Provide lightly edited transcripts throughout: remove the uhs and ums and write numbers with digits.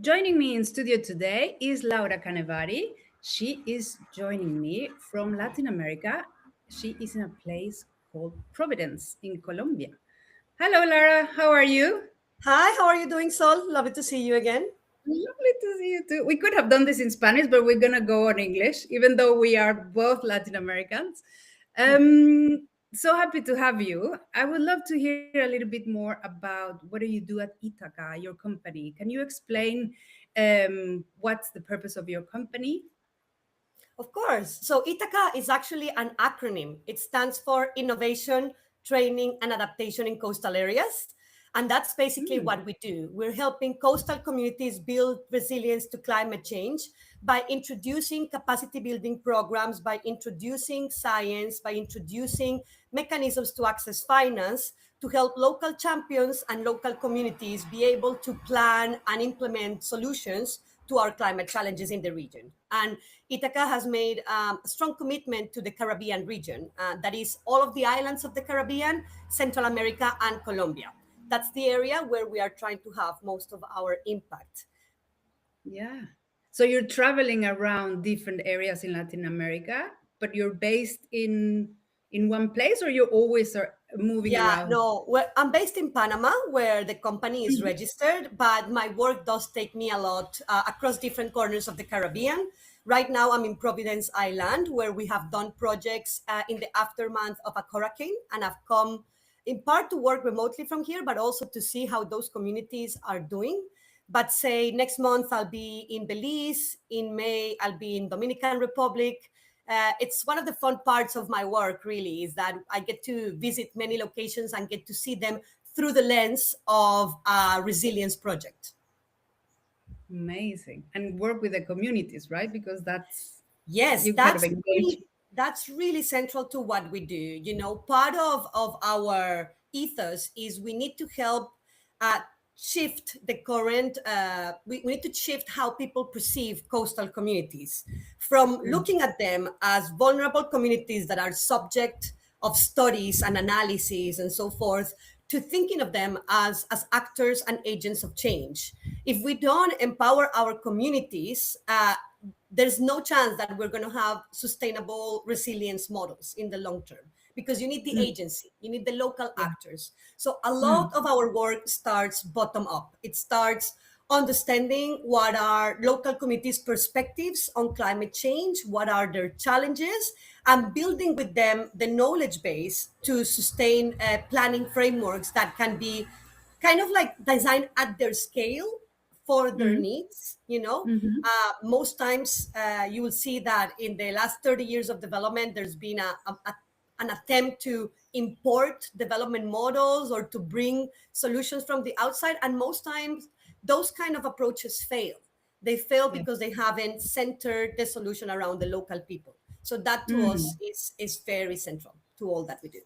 Joining me in studio today is Laura Canevari. She is joining me from Latin America. She is in a place called Providence in Colombia. Hello, Laura. How are you? Hi, how are you doing, Sol? Lovely to see you again. Lovely to see you too. We could have done this in Spanish, but we're going to go on English, even though we are both Latin Americans. So happy to have you. I would love to hear a little bit more about what do you do at Ithaca, your company. Can you explain what's the purpose of your company? Of course. So Ithaca is actually an acronym. It stands for Innovation, Training, and Adaptation in Coastal Areas. And that's basically Mm, what we do. We're helping coastal communities build resilience to climate change by introducing capacity building programs, by introducing science, by introducing mechanisms to access finance to help local champions and local communities be able to plan and implement solutions to our climate challenges in the region. And Ithaca has made a strong commitment to the Caribbean region, that is, all of the islands of the Caribbean, Central America, and Colombia. That's the area where we are trying to have most of our impact. yeah. So you're traveling around different areas in Latin America, but you're based in one place, or you always are moving Yeah, around? no, I'm based in Panama, where the company is Mhm. registered, but my work does take me a lot across different corners of the Caribbean. Right now, I'm in Providence Island, where we have done projects in the aftermath of a hurricane, and I've come in part to work remotely from here, but also to see how those communities are doing. But say next month, I'll be in Belize. In May, I'll be in Dominican Republic. It's one of the fun parts of my work, really, is that I get to visit many locations and get to see them through the lens of a resilience project. Amazing. And work with the communities, right? Because that's Yes, you kind of engage. that's really central to what we do. Part of our ethos is we need to help uh, shift the current. We need to shift how people perceive coastal communities from Mm, looking at them as vulnerable communities that are subject of studies and analysis and so forth to thinking of them as actors and agents of change. If we don't empower our communities, there's no chance that we're going to have sustainable resilience models in the long term, because you need the mm, agency, you need the local yeah. actors. So a lot Mm, of our work starts bottom up. It starts understanding what are local communities' perspectives on climate change, what are their challenges, and building with them the knowledge base to sustain planning frameworks that can be kind of like designed at their scale for their mm, needs. mhm. Most times you will see that in the last 30 years of development, there's been an attempt to import development models or to bring solutions from the outside. And most times those kind of approaches fail. They fail Yeah. because they haven't centered the solution around the local people. So that to us Mm, is very central to all that we do.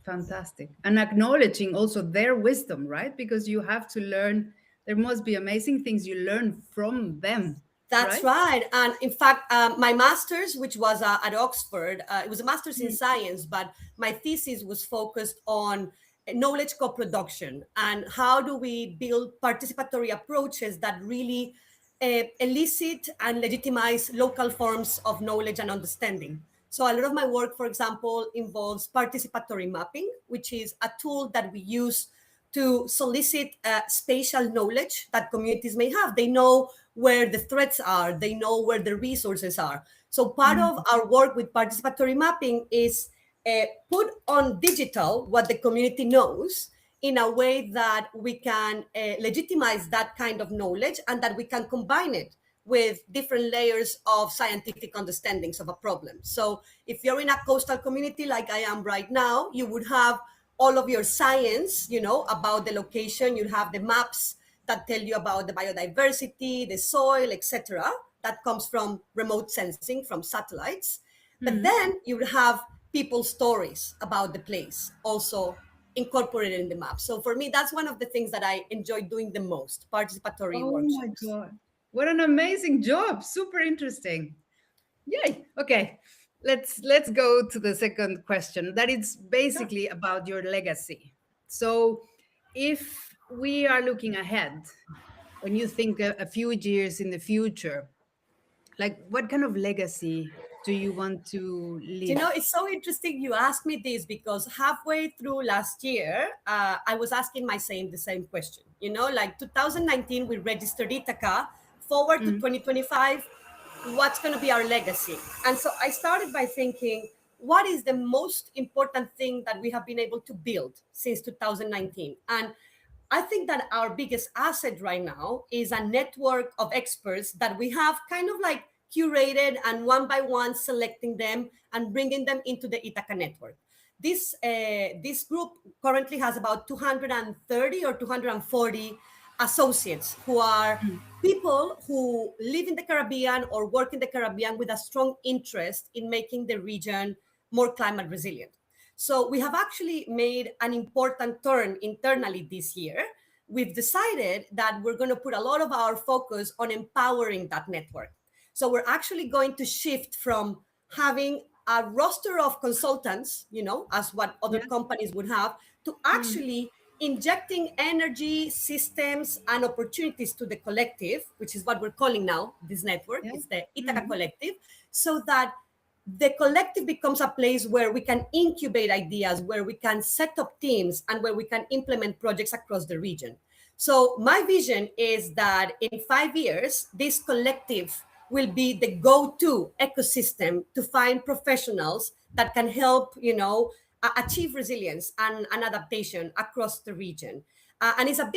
fantastic. And acknowledging also their wisdom, right? Because you have to learn, there must be amazing things you learn from them, That's right? right. And in fact, my master's, which was at Oxford, it was a master's in Mm, science, but my thesis was focused on knowledge co-production and how do we build participatory approaches that really elicit and legitimize local forms of knowledge and understanding. So a lot of my work, for example, involves participatory mapping, which is a tool that we use to solicit spatial knowledge that communities may have. They know where the threats are, they know where the resources are. So part of mm, our work with participatory mapping is put on digital what the community knows in a way that we can legitimize that kind of knowledge and that we can combine it with different layers of scientific understandings of a problem. So if you're in a coastal community like I am right now, you would have all of your science, about the location. You have the maps that tell you about the biodiversity, the soil, etc. That comes from remote sensing from satellites. But mm. then you would have people's stories about the place also incorporated in the map. So for me, that's one of the things that I enjoy doing the most, participatory Oh my workshops. God. What an amazing job. Super interesting. Yay. Okay. Let's go to the second question. That is Sure. basically about your legacy. So if we are looking ahead, when you think a few years in the future, like what kind of legacy do you want to You know, leave? it's so interesting you asked me this because halfway through last year, I was asking myself the same question. You know, like 2019, we registered Ithaca. Forward to Mm, 2025, what's going to be our legacy? And so I started by thinking, what is the most important thing that we have been able to build since 2019? And I think that our biggest asset right now is a network of experts that we have kind of like curated and one by one selecting them and bringing them into the Ithaca network. This group currently has about 230 or 240 associates who are mm, people who live in the Caribbean or work in the Caribbean with a strong interest in making the region more climate resilient. So we have actually made an important turn internally this year. We've decided that we're going to put a lot of our focus on empowering that network. So we're actually going to shift from having a roster of consultants, you know, as what other yeah. companies would have, to Mm, actually injecting energy, systems, and opportunities to the collective, which is what we're calling now this network. yeah. It's the Ithaca Mm, Collective, so that the collective becomes a place where we can incubate ideas, where we can set up teams, and where we can implement projects across the region. So, my vision is that in 5 years, this collective will be the go to ecosystem to find professionals that can help, you know, achieve resilience and adaptation across the region. And it's a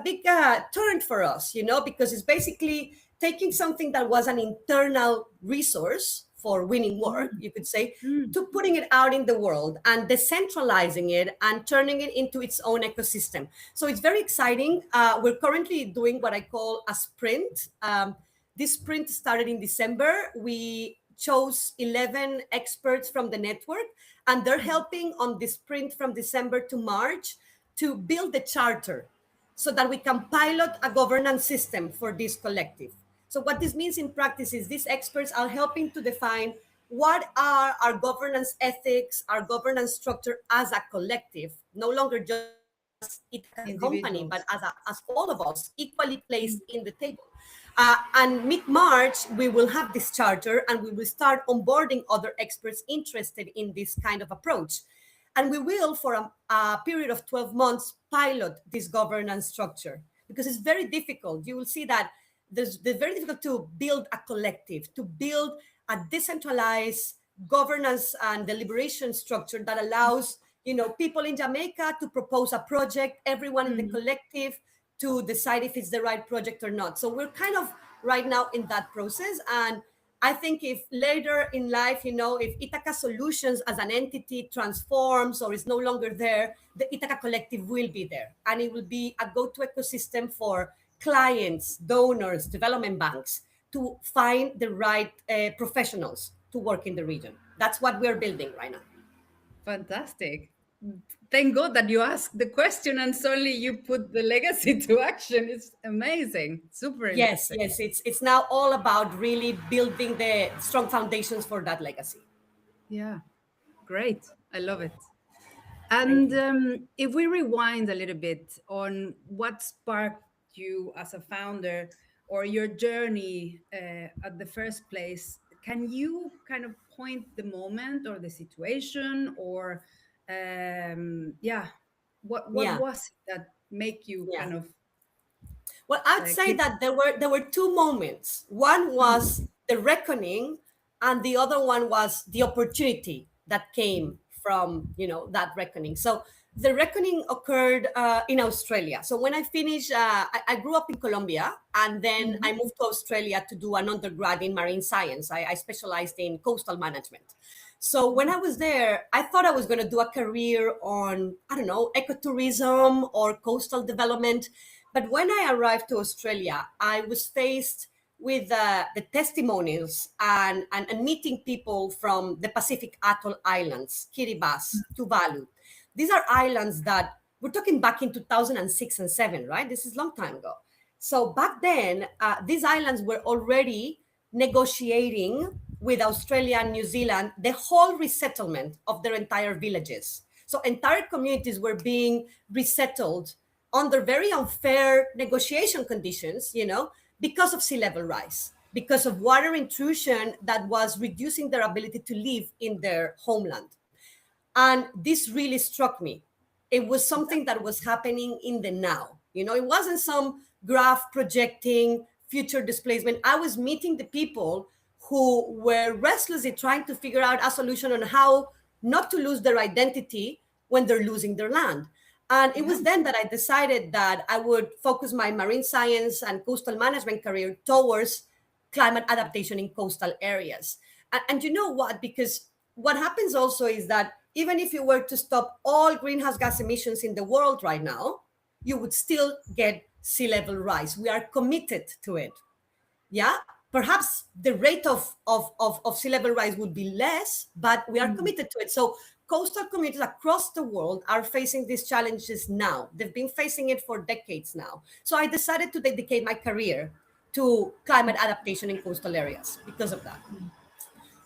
big turn for us, you know, because it's basically taking something that was an internal resource for winning work, mm, you could say, mm. to putting it out in the world and decentralizing it and turning it into its own ecosystem. So it's very exciting. We're currently doing what I call a sprint. This sprint started in December. We chose 11 experts from the network, and they're helping on the sprint from December to March to build the charter so that we can pilot a governance system for this collective. So what this means in practice is these experts are helping to define what are our governance ethics, our governance structure as a collective, no longer just Ithaca as a company, but Individuals. as all of us equally Mm, placed in the table. And mid-March, we will have this charter and we will start onboarding other experts interested in this kind of approach. And we will, for a period of 12 months, pilot this governance structure because it's very difficult. You will see that it's very difficult to build a collective, to build a decentralized governance and deliberation structure that allows, you know, people in Jamaica to propose a project, everyone in the mm. collective to decide if it's the right project or not. So we're kind of right now in that process. And I think if later in life, you know, if Ithaca Solutions as an entity transforms or is no longer there, the Ithaca Collective will be there. And it will be a go-to ecosystem for clients, donors, development banks to find the right professionals to work in the region. That's what we're building right now. Fantastic. Thank God that you asked the question and suddenly you put the legacy to action. It's amazing. Super Yes, interesting. yes, it's now all about really building the strong foundations for that legacy. Yeah, great. I love it. Thank And you. if we rewind a little bit on what sparked you as a founder or your journey at the first place, can you kind of point the moment or the situation or, yeah, what Yeah, was it that make you yeah. kind of Well, I'd say keep? that there were two moments. One Mm, was the reckoning, and the other one was the opportunity that came from, you know, that reckoning. So the reckoning occurred in Australia. So when I finished, I grew up in Colombia, and then I mhm, moved to Australia to do an undergrad in marine science. I specialized in coastal management. So when I was there, I thought I was going to do a career on, I don't know, ecotourism or coastal development. But when I arrived to Australia, I was faced with the testimonials and meeting people from the Pacific Atoll Islands, Kiribati, Tuvalu. These are islands that we're talking back in 2006 and 7, right? This is a long time ago. So back then, these islands were already negotiating with Australia and New Zealand the whole resettlement of their entire villages. So entire communities were being resettled under very unfair negotiation conditions, because of sea level rise, because of water intrusion that was reducing their ability to live in their homeland. And this really struck me. It was something that was happening in the now. It wasn't some graph projecting future displacement. I was meeting the people who were restlessly trying to figure out a solution on how not to lose their identity when they're losing their land. And it was then that I decided that I would focus my marine science and coastal management career towards climate adaptation in coastal areas. And you know what? Because what happens also is that even if you were to stop all greenhouse gas emissions in the world right now, you would still get sea level rise. We are committed to it. Yeah, perhaps the rate of sea level rise would be less, but we are committed to it. So coastal communities across the world are facing these challenges now. They've been facing it for decades now. So I decided to dedicate my career to climate adaptation in coastal areas because of that.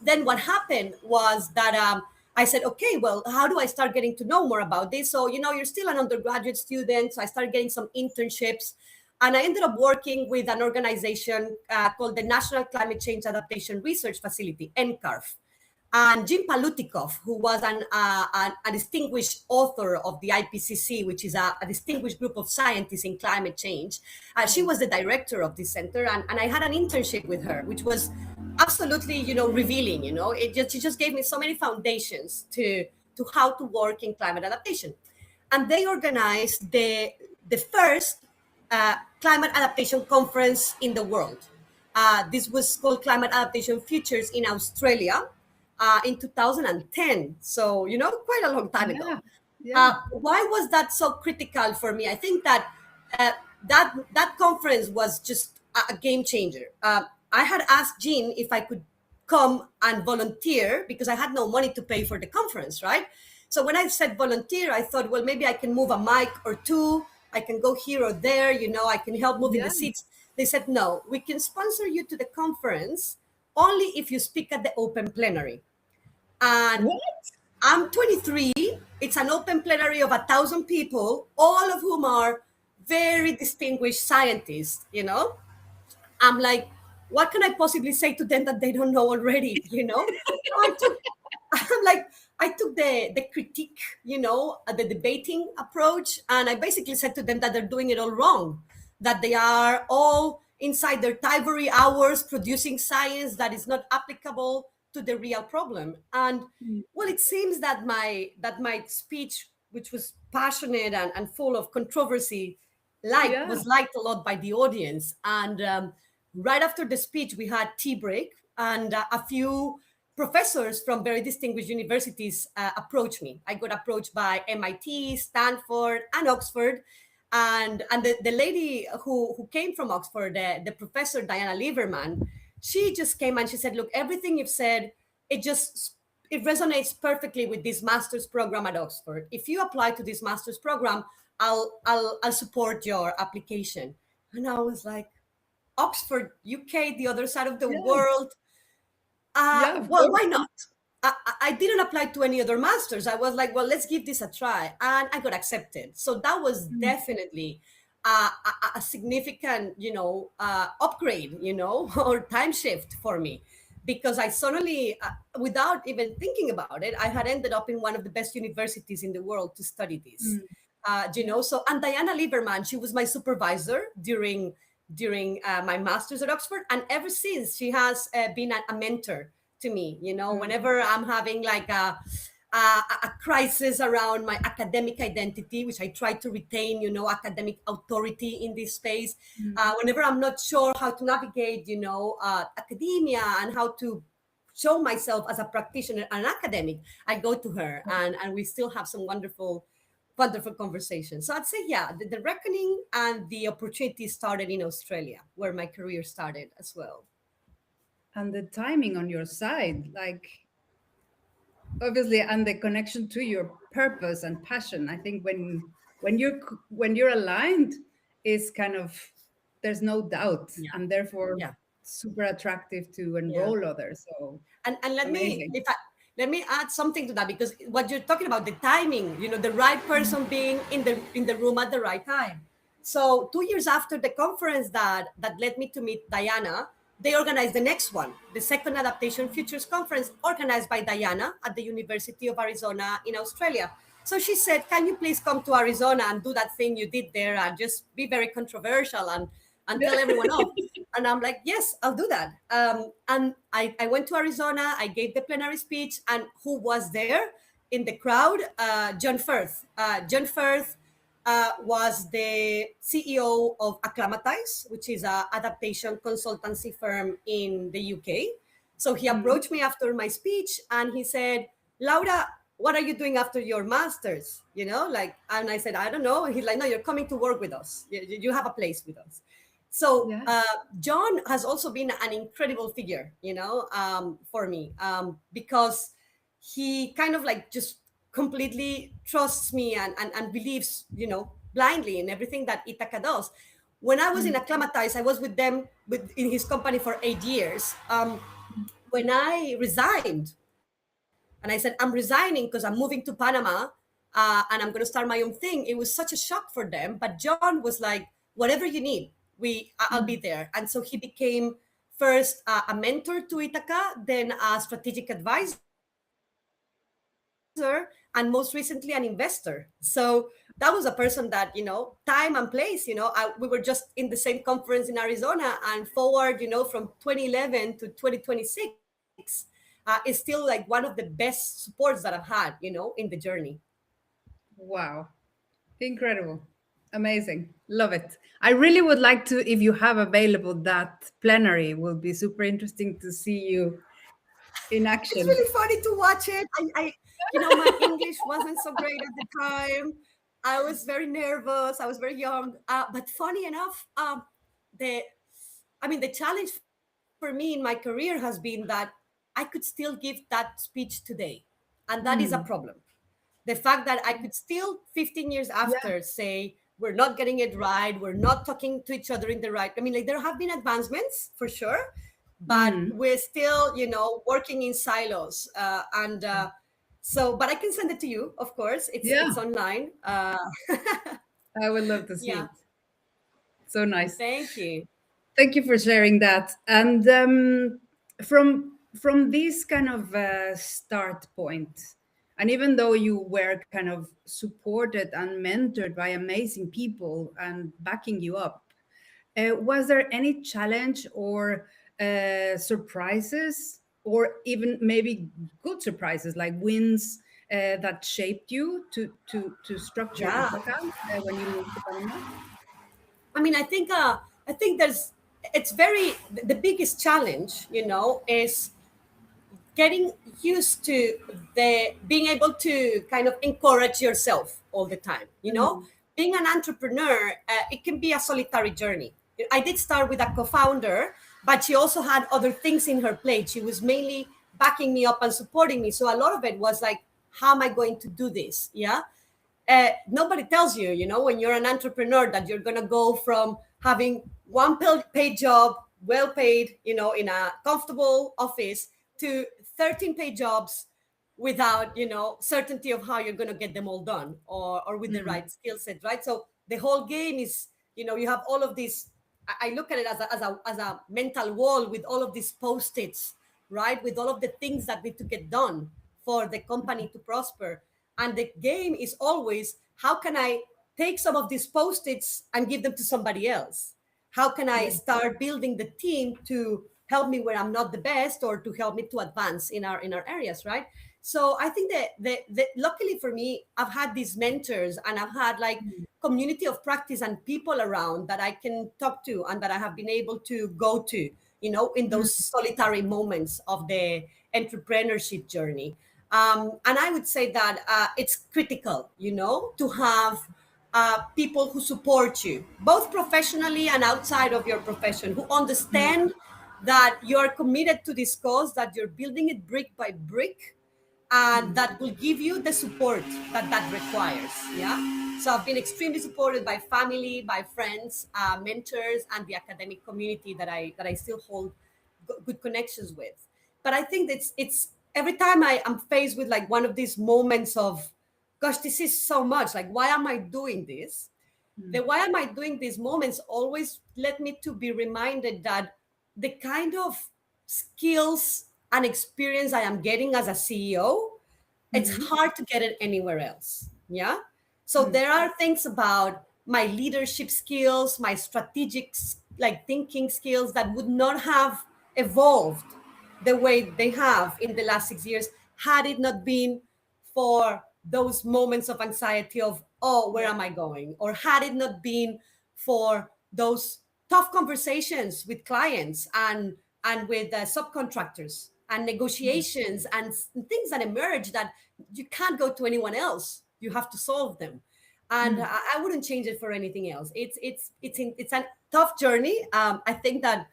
Then what happened was that I said, okay, well, how do I start getting to know more about this? So, you're still an undergraduate student. So I started getting some internships. And I ended up working with an organization called the National Climate Change Adaptation Research Facility, NCARF. And Jim Palutikov, who was a distinguished author of the IPCC, which is a distinguished group of scientists in climate change, she was the director of this center. And I had an internship with her, which was absolutely, revealing. She just gave me so many foundations to how to work in climate adaptation. And they organized the first climate adaptation conference in the world. This was called Climate Adaptation Futures in Australia in 2010. So, quite a long time ago. Why was that so critical for me? I think that that conference was just a game changer. I had asked Jean if I could come and volunteer because I had no money to pay for the conference, right? So when I said volunteer, I thought, well, maybe I can move a mic or two. I can go here or there, I can help moving the seats. They said, no, we can sponsor you to the conference only if you speak at the open plenary. And I'm 23. It's an open plenary of 1,000 people, all of whom are very distinguished scientists, I'm like, what can I possibly say to them that they don't know already, I took the critique, the debating approach, and I basically said to them that they're doing it all wrong, that they are all inside their ivory hours producing science that is not applicable to the real problem. And well, it seems that my speech, which was passionate and full of controversy, was liked a lot by the audience. And right after the speech, we had tea break, and a few professors from very distinguished universities approached me. I got approached by MIT, Stanford, and Oxford. And the lady who came from Oxford, the professor Diana Lieberman, she just came and she said, look, everything you've said, it resonates perfectly with this master's program at Oxford. If you apply to this master's program, I'll support your application. And I was like, Oxford, UK, the other side of the world. Well, why not? I didn't apply to any other masters. I was like, well, let's give this a try. And I got accepted. So that was definitely a significant, upgrade, or time shift for me. Because I suddenly, without even thinking about it, I had ended up in one of the best universities in the world to study this. So, and Diana Lieberman, she was my supervisor during my master's at Oxford. And ever since, she has been a mentor to me, whenever I'm having like a crisis around my academic identity, which I try to retain, academic authority in this space. Whenever I'm not sure how to navigate, academia and how to show myself as a practitioner and an academic, I go to her, and we still have some wonderful conversations. So I'd say, the reckoning and the opportunity started in Australia, where my career started as well. And the timing on your side, like, obviously, and the connection to your purpose and passion. I think when you're aligned, is kind of, there's no doubt, and therefore super attractive to enroll others. So and let amazing. me, let me add something to that, because what you're talking about, the timing, the right person being in the room at the right time. So 2 years after the conference that led me to meet Diana, they organized the next one, the second Adaptation Futures Conference, organized by Diana at the University of Arizona in Australia. So she said, can you please come to Arizona and do that thing you did there and just be very controversial and tell everyone off? And I'm like, yes, I'll do that. And I went to Arizona, I gave the plenary speech, and who was there in the crowd? John Firth. John Firth was the CEO of Acclimatize, which is an adaptation consultancy firm in the UK. So he approached me after my speech and he said, Laura, what are you doing after your master's? And I said, I don't know. And he's like, no, you're coming to work with us. You have a place with us. So John has also been an incredible figure, for me, because he kind of like just completely trusts me and believes, blindly in everything that Ithaca does. When I was in Acclimatize, I was with them in his company for 8 years. When I resigned, and I said, I'm resigning because I'm moving to Panama and I'm going to start my own thing. It was such a shock for them. But John was like, whatever you need, I'll be there. And so he became first a mentor to Ithaca, then a strategic advisor, and most recently an investor. So that was a person that, time and place, we were just in the same conference in Arizona, and forward, from 2011 to 2026, is still like one of the best supports that I've had, in the journey. Wow. Incredible. Amazing. Love it. I really would like to, if you have available that plenary, it will be super interesting to see you in action. It's really funny to watch it. My English wasn't so great at the time. I was very nervous. I was very young. But funny enough, the challenge for me in my career has been that I could still give that speech today. And that is a problem. The fact that I could still, 15 years after, say, we're not getting it right, we're not talking to each other in the right. There have been advancements for sure, but we're still, working in silos. But I can send it to you, of course. It's online. I would love to see it. So nice. Thank you. Thank you for sharing that. And from this kind of start point, and even though you were kind of supported and mentored by amazing people and backing you up, was there any challenge or surprises, or even maybe good surprises, like wins that shaped you to structure Ithaca when you moved to Panama? I think the biggest challenge, is getting used to being able to kind of encourage yourself all the time. Being an entrepreneur, it can be a solitary journey. I did start with a co-founder, but she also had other things in her plate. She was mainly backing me up and supporting me. So a lot of it was like, how am I going to do this? Yeah. Nobody tells you, when you're an entrepreneur, that you're going to go from having one paid job, well paid, in a comfortable office, to 13 paid jobs without, certainty of how you're going to get them all done, or with the right skill set, right? So the whole game is, you have all of these. I look at it as a mental wall with all of these post-its, right? With all of the things that need to get done for the company to prosper. And the game is always, how can I take some of these post-its and give them to somebody else? How can I start building the team to help me where I'm not the best, or to help me to advance in our areas, right? So I think that luckily for me, I've had these mentors, and I've had like community of practice and people around that I can talk to, and that I have been able to go to, in those solitary moments of the entrepreneurship journey. And I would say that it's critical, to have people who support you, both professionally and outside of your profession, who understand that you're committed to this cause, that you're building it brick by brick, and that will give you the support that requires. Yeah. So I've been extremely supported by family, by friends, mentors, and the academic community that I still hold good connections with. But I think it's every time I am faced with like one of these moments of, gosh, this is so much. Like, why am I doing this? The why am I doing these moments always led me to be reminded that the kind of skills and experience I am getting as a CEO, it's hard to get it anywhere else. Yeah. So there are things about my leadership skills, my strategic like thinking skills that would not have evolved the way they have in the last 6 years had it not been for those moments of anxiety of, oh, where am I going? Or had it not been for those tough conversations with clients and with subcontractors and negotiations and things that emerge that you can't go to anyone else. You have to solve them. And I wouldn't change it for anything else. It's a tough journey. I think that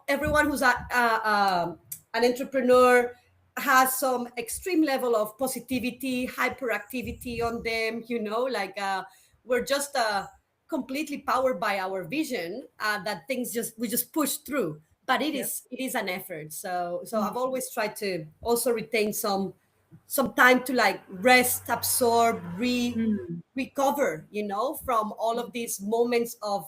everyone who's an entrepreneur has some extreme level of positivity, hyperactivity on them. Like we're just completely powered by our vision that we just push through. But it is an effort. So I've always tried to also retain some time to like rest, absorb, recover, from all of these moments of,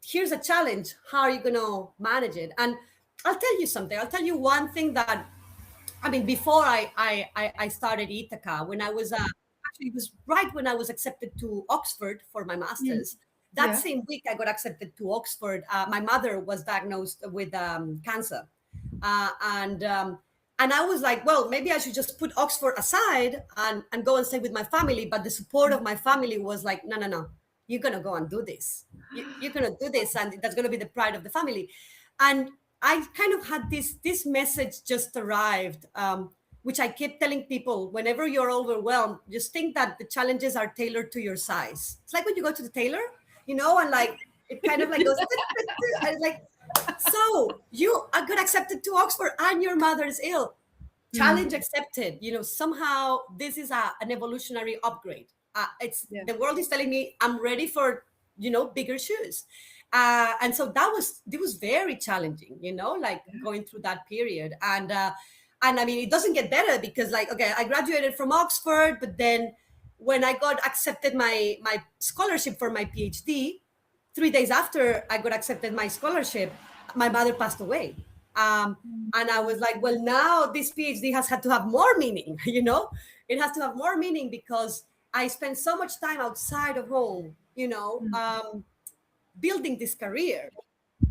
here's a challenge. How are you going to manage it? And I'll tell you something. I'll tell you one thing that, I mean, before I started Ithaca, when I was actually, it was right when I was accepted to Oxford for my master's. That same week I got accepted to Oxford. My mother was diagnosed with cancer, and I was like, well, maybe I should just put Oxford aside and go and stay with my family. But the support of my family was like, no, you're gonna go and do this. You're gonna do this, and that's gonna be the pride of the family. And I kind of had this message just arrived, which I keep telling people: whenever you're overwhelmed, just think that the challenges are tailored to your size. It's like when you go to the tailor, and like it kind of like goes. I was like, so you got accepted to Oxford, and your mother is ill. Challenge accepted. Somehow this is an evolutionary upgrade. The world is telling me I'm ready for bigger shoes. And so it was very challenging, like going through that period. And I mean, it doesn't get better because like, okay, I graduated from Oxford, but then when I got accepted my scholarship for my PhD, 3 days after I got accepted my scholarship, my mother passed away. And I was like, well, now this PhD has had to have more meaning, it has to have more meaning because I spent so much time outside of home, building this career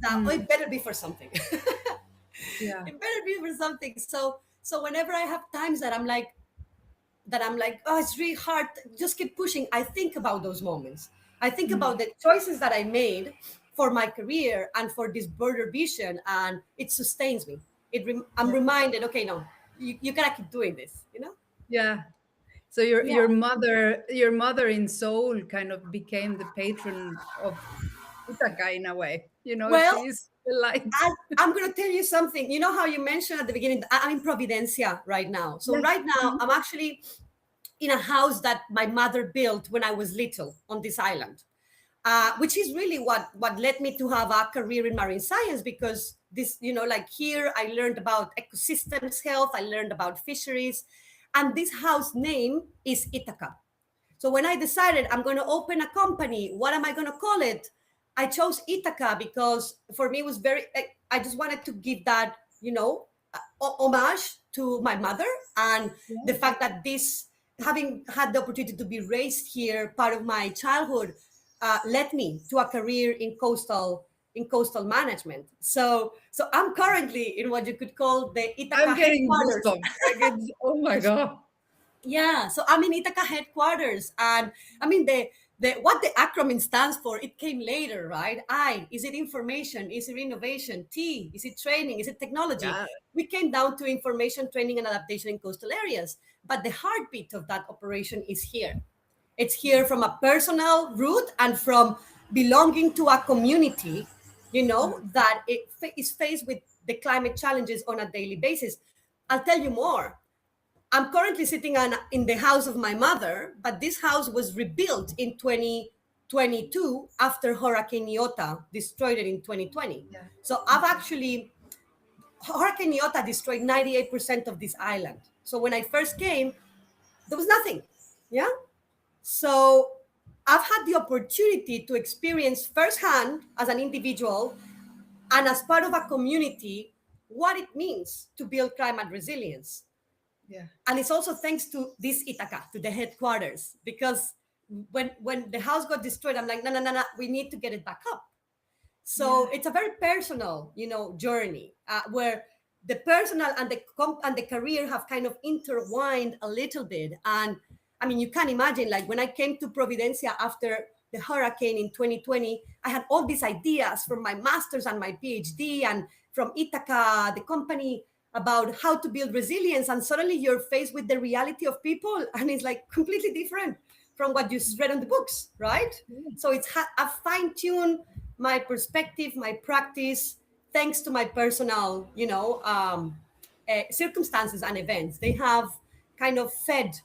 that it better be for something. It better be for something. So whenever I have times that I'm like, oh, it's really hard, just keep pushing, I think about those moments. I think about the choices that I made for my career and for this broader vision, and it sustains me. I'm reminded, okay, no, you gotta keep doing this, Yeah. So your mother in soul kind of became the patron of Ithaca in a way. Well, she's the light. I'm going to tell you something. You know how you mentioned at the beginning, I'm in Providencia right now. So right now I'm actually in a house that my mother built when I was little on this island, which is really what led me to have a career in marine science, because this, like here I learned about ecosystems health, I learned about fisheries, and this house name is Ithaca. So when I decided I'm going to open a company, what am I going to call it? I chose Ithaca because for me it was I just wanted to give that, homage to my mother, and the fact that having had the opportunity to be raised here, part of my childhood, led me to a career in coastal management. So I'm currently in what you could call the Ithaca I'm getting headquarters. Oh my God. Yeah, so I'm in Ithaca headquarters, and I mean what the acronym stands for, it came later, right? Is it information? Is it innovation? T, is it training? Is it technology? Yeah. We came down to information, training, and adaptation in coastal areas. But the heartbeat of that operation is here. It's here from a personal root and from belonging to a community, that it is faced with the climate challenges on a daily basis. I'll tell you more. I'm currently sitting in the house of my mother, but this house was rebuilt in 2022 after Hurricane Iota destroyed it in 2020. Yeah. So I've actually Hurricane Iota destroyed 98% of this island. So when I first came, there was nothing. Yeah. So I've had the opportunity to experience firsthand as an individual and as part of a community what it means to build climate resilience. Yeah. And it's also thanks to this Ithaca, to the headquarters, because when the house got destroyed, I'm like, no, we need to get it back up. So it's a very personal, journey where the personal and the career have kind of intertwined a little bit. And I mean, you can imagine, like when I came to Providencia after the hurricane in 2020, I had all these ideas from my master's and my PhD and from Ithaca, the company, about how to build resilience. And suddenly you're faced with the reality of people, and it's like completely different from what you read on the books, right? So it's I've fine-tuned my perspective, my practice, thanks to my personal, circumstances and events. They have kind of fed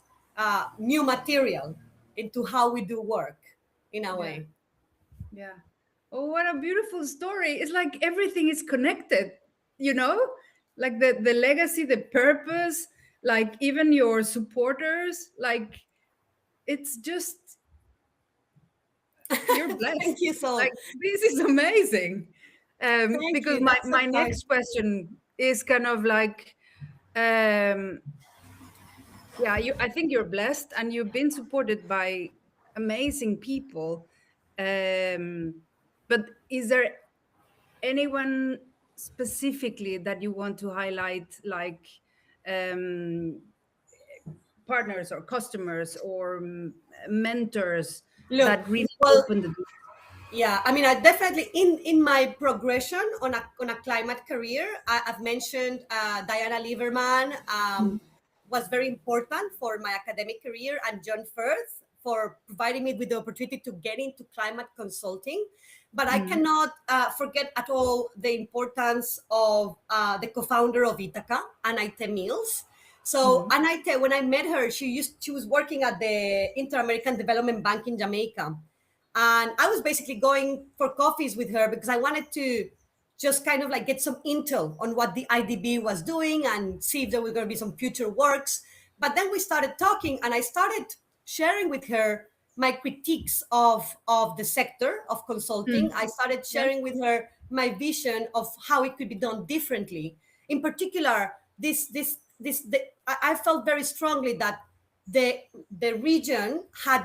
new material into how we do work in a way. Yeah. Oh, what a beautiful story. It's like everything is connected, you know? Like the legacy, the purpose, like even your supporters, like it's just you're blessed. Thank you so. Like this is amazing. Because you. That's my so next question is kind of like I think you're blessed and you've been supported by amazing people. But is there anyone specifically that you want to highlight, like partners or customers or mentors that really opened the door? Yeah, I mean, I definitely in my progression on a climate career, I've mentioned Diana Lieberman was very important for my academic career, and John Firth for providing me with the opportunity to get into climate consulting. But I cannot forget at all the importance of the co-founder of Ithaca, Anaite Mills. So Anaite, when I met her, she was working at the Inter-American Development Bank in Jamaica. And I was basically going for coffees with her because I wanted to just kind of like get some intel on what the IDB was doing and see if there were going to be some future works. But then we started talking and I started sharing with her my critiques of the sector of consulting. I started sharing with her my vision of how it could be done differently. In particular, I felt very strongly that the region had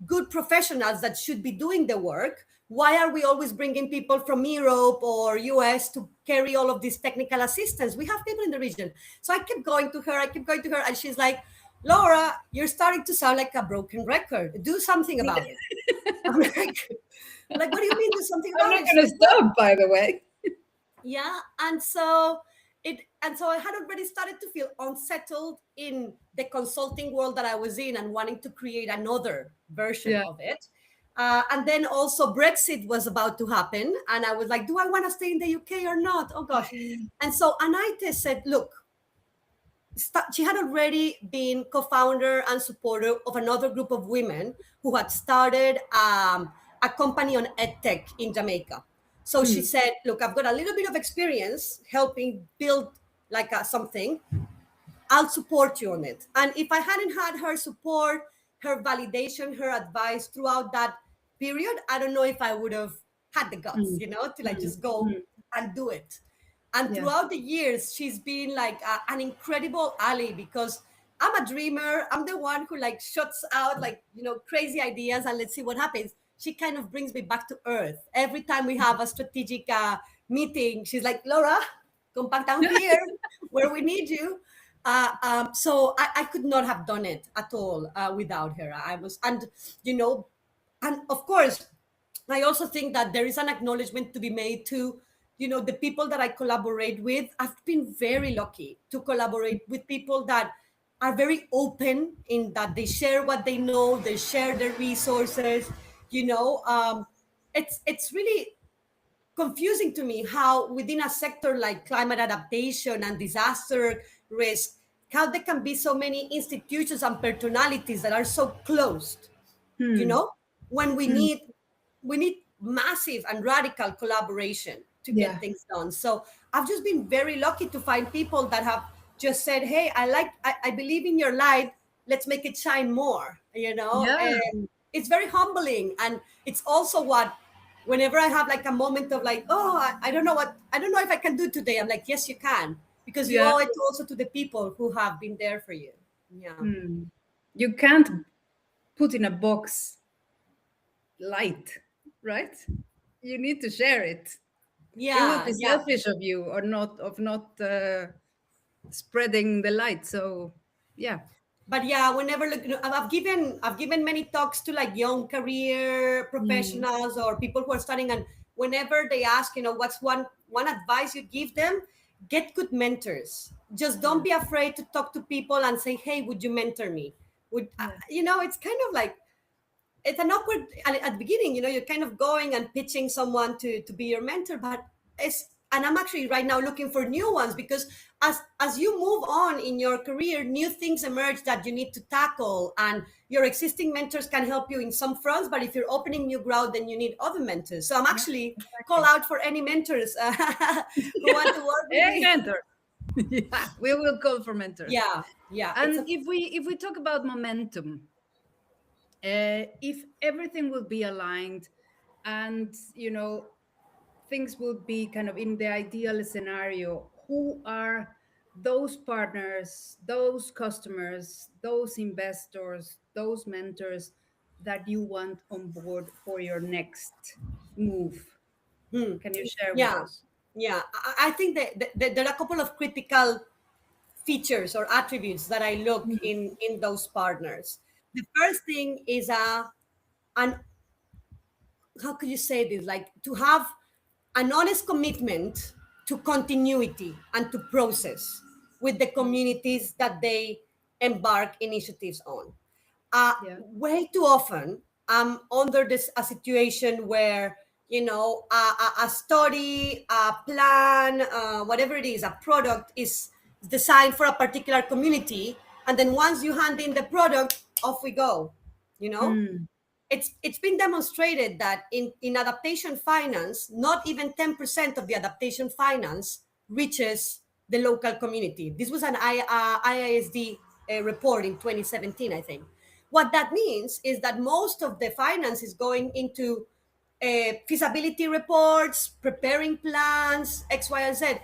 good professionals that should be doing the work. Why are we always bringing people from Europe or US to carry all of this technical assistance? We have people in the region. So I kept going to her, and she's like, Laura, you're starting to sound like a broken record. Do something about it. I'm like, what do you mean do something about it? I'm not going to stop, by the way. Yeah, and so I had already started to feel unsettled in the consulting world that I was in and wanting to create another version of it. And then also Brexit was about to happen. And I was like, do I want to stay in the UK or not? Oh, gosh. And so Anaite said, look, she had already been co-founder and supporter of another group of women who had started a company on EdTech in Jamaica. So she said, look, I've got a little bit of experience helping build like something. I'll support you on it. And if I hadn't had her support, her validation, her advice throughout that period, I don't know if I would have had the guts, to like just go and do it. And throughout the years, she's been like an incredible ally because I'm a dreamer. I'm the one who like shuts out like, crazy ideas and let's see what happens. She kind of brings me back to earth. Every time we have a strategic meeting, she's like, Laura, come back down here where we need you. So I could not have done it at all without her. And of course, I also think that there is an acknowledgement to be made to, the people that I collaborate with. I've been very lucky to collaborate with people that are very open in that they share what they know, they share their resources. It's really confusing to me how within a sector like climate adaptation and disaster risk, how there can be so many institutions and personalities that are so closed, when we need massive and radical collaboration. to Yeah. get things done. So I've just been very lucky to find people that have just said, hey, I believe in your light, let's make it shine more, Yeah. and it's very humbling. And it's also what, whenever I have like a moment of like, oh, I don't know if I can do it today, I'm like, yes, you can, because you Yeah. owe it also to the people who have been there for you. Yeah. You can't put in a box light, right? You need to share it. It would Yeah, be yeah. selfish of you or not spreading the light. So yeah. But yeah, whenever look, I've given many talks to like young career Mm. professionals or people who are studying, and whenever they ask, what's one advice you give them, get good mentors. Just don't Yeah. be afraid to talk to people and say, hey, would you mentor me? Yeah. It's kind of like, it's an awkward at the beginning, you're kind of going and pitching someone to be your mentor, but and I'm actually right now looking for new ones, because as you move on in your career, new things emerge that you need to tackle, and your existing mentors can help you in some fronts, but if you're opening new ground, then you need other mentors. So I'm Yeah. actually call Exactly. out for any mentors who want to work with Hey, me. mentor. Yeah, we will call for mentors. Yeah, yeah, it's And a if we talk about momentum, if everything will be aligned, and things will be kind of in the ideal scenario, who are those partners, those customers, those investors, those mentors that you want on board for your next move? hmm. Can you share with Yeah, us? yeah. I think that there are a couple of critical features or attributes that I look Mm. in those partners. The first thing is an how could you say this? Like, to have an honest commitment to continuity and to process with the communities that they embark initiatives on. Yeah. Way too often, I'm under this a situation where, a study, a plan, whatever it is, a product is designed for a particular community, and then once you hand in the product, off we go. You know, Mm. it's been demonstrated that in adaptation finance, not even 10% of the adaptation finance reaches the local community. This was an IISD report in 2017, I think. What that means is that most of the finance is going into feasibility reports, preparing plans, X, Y, and Z.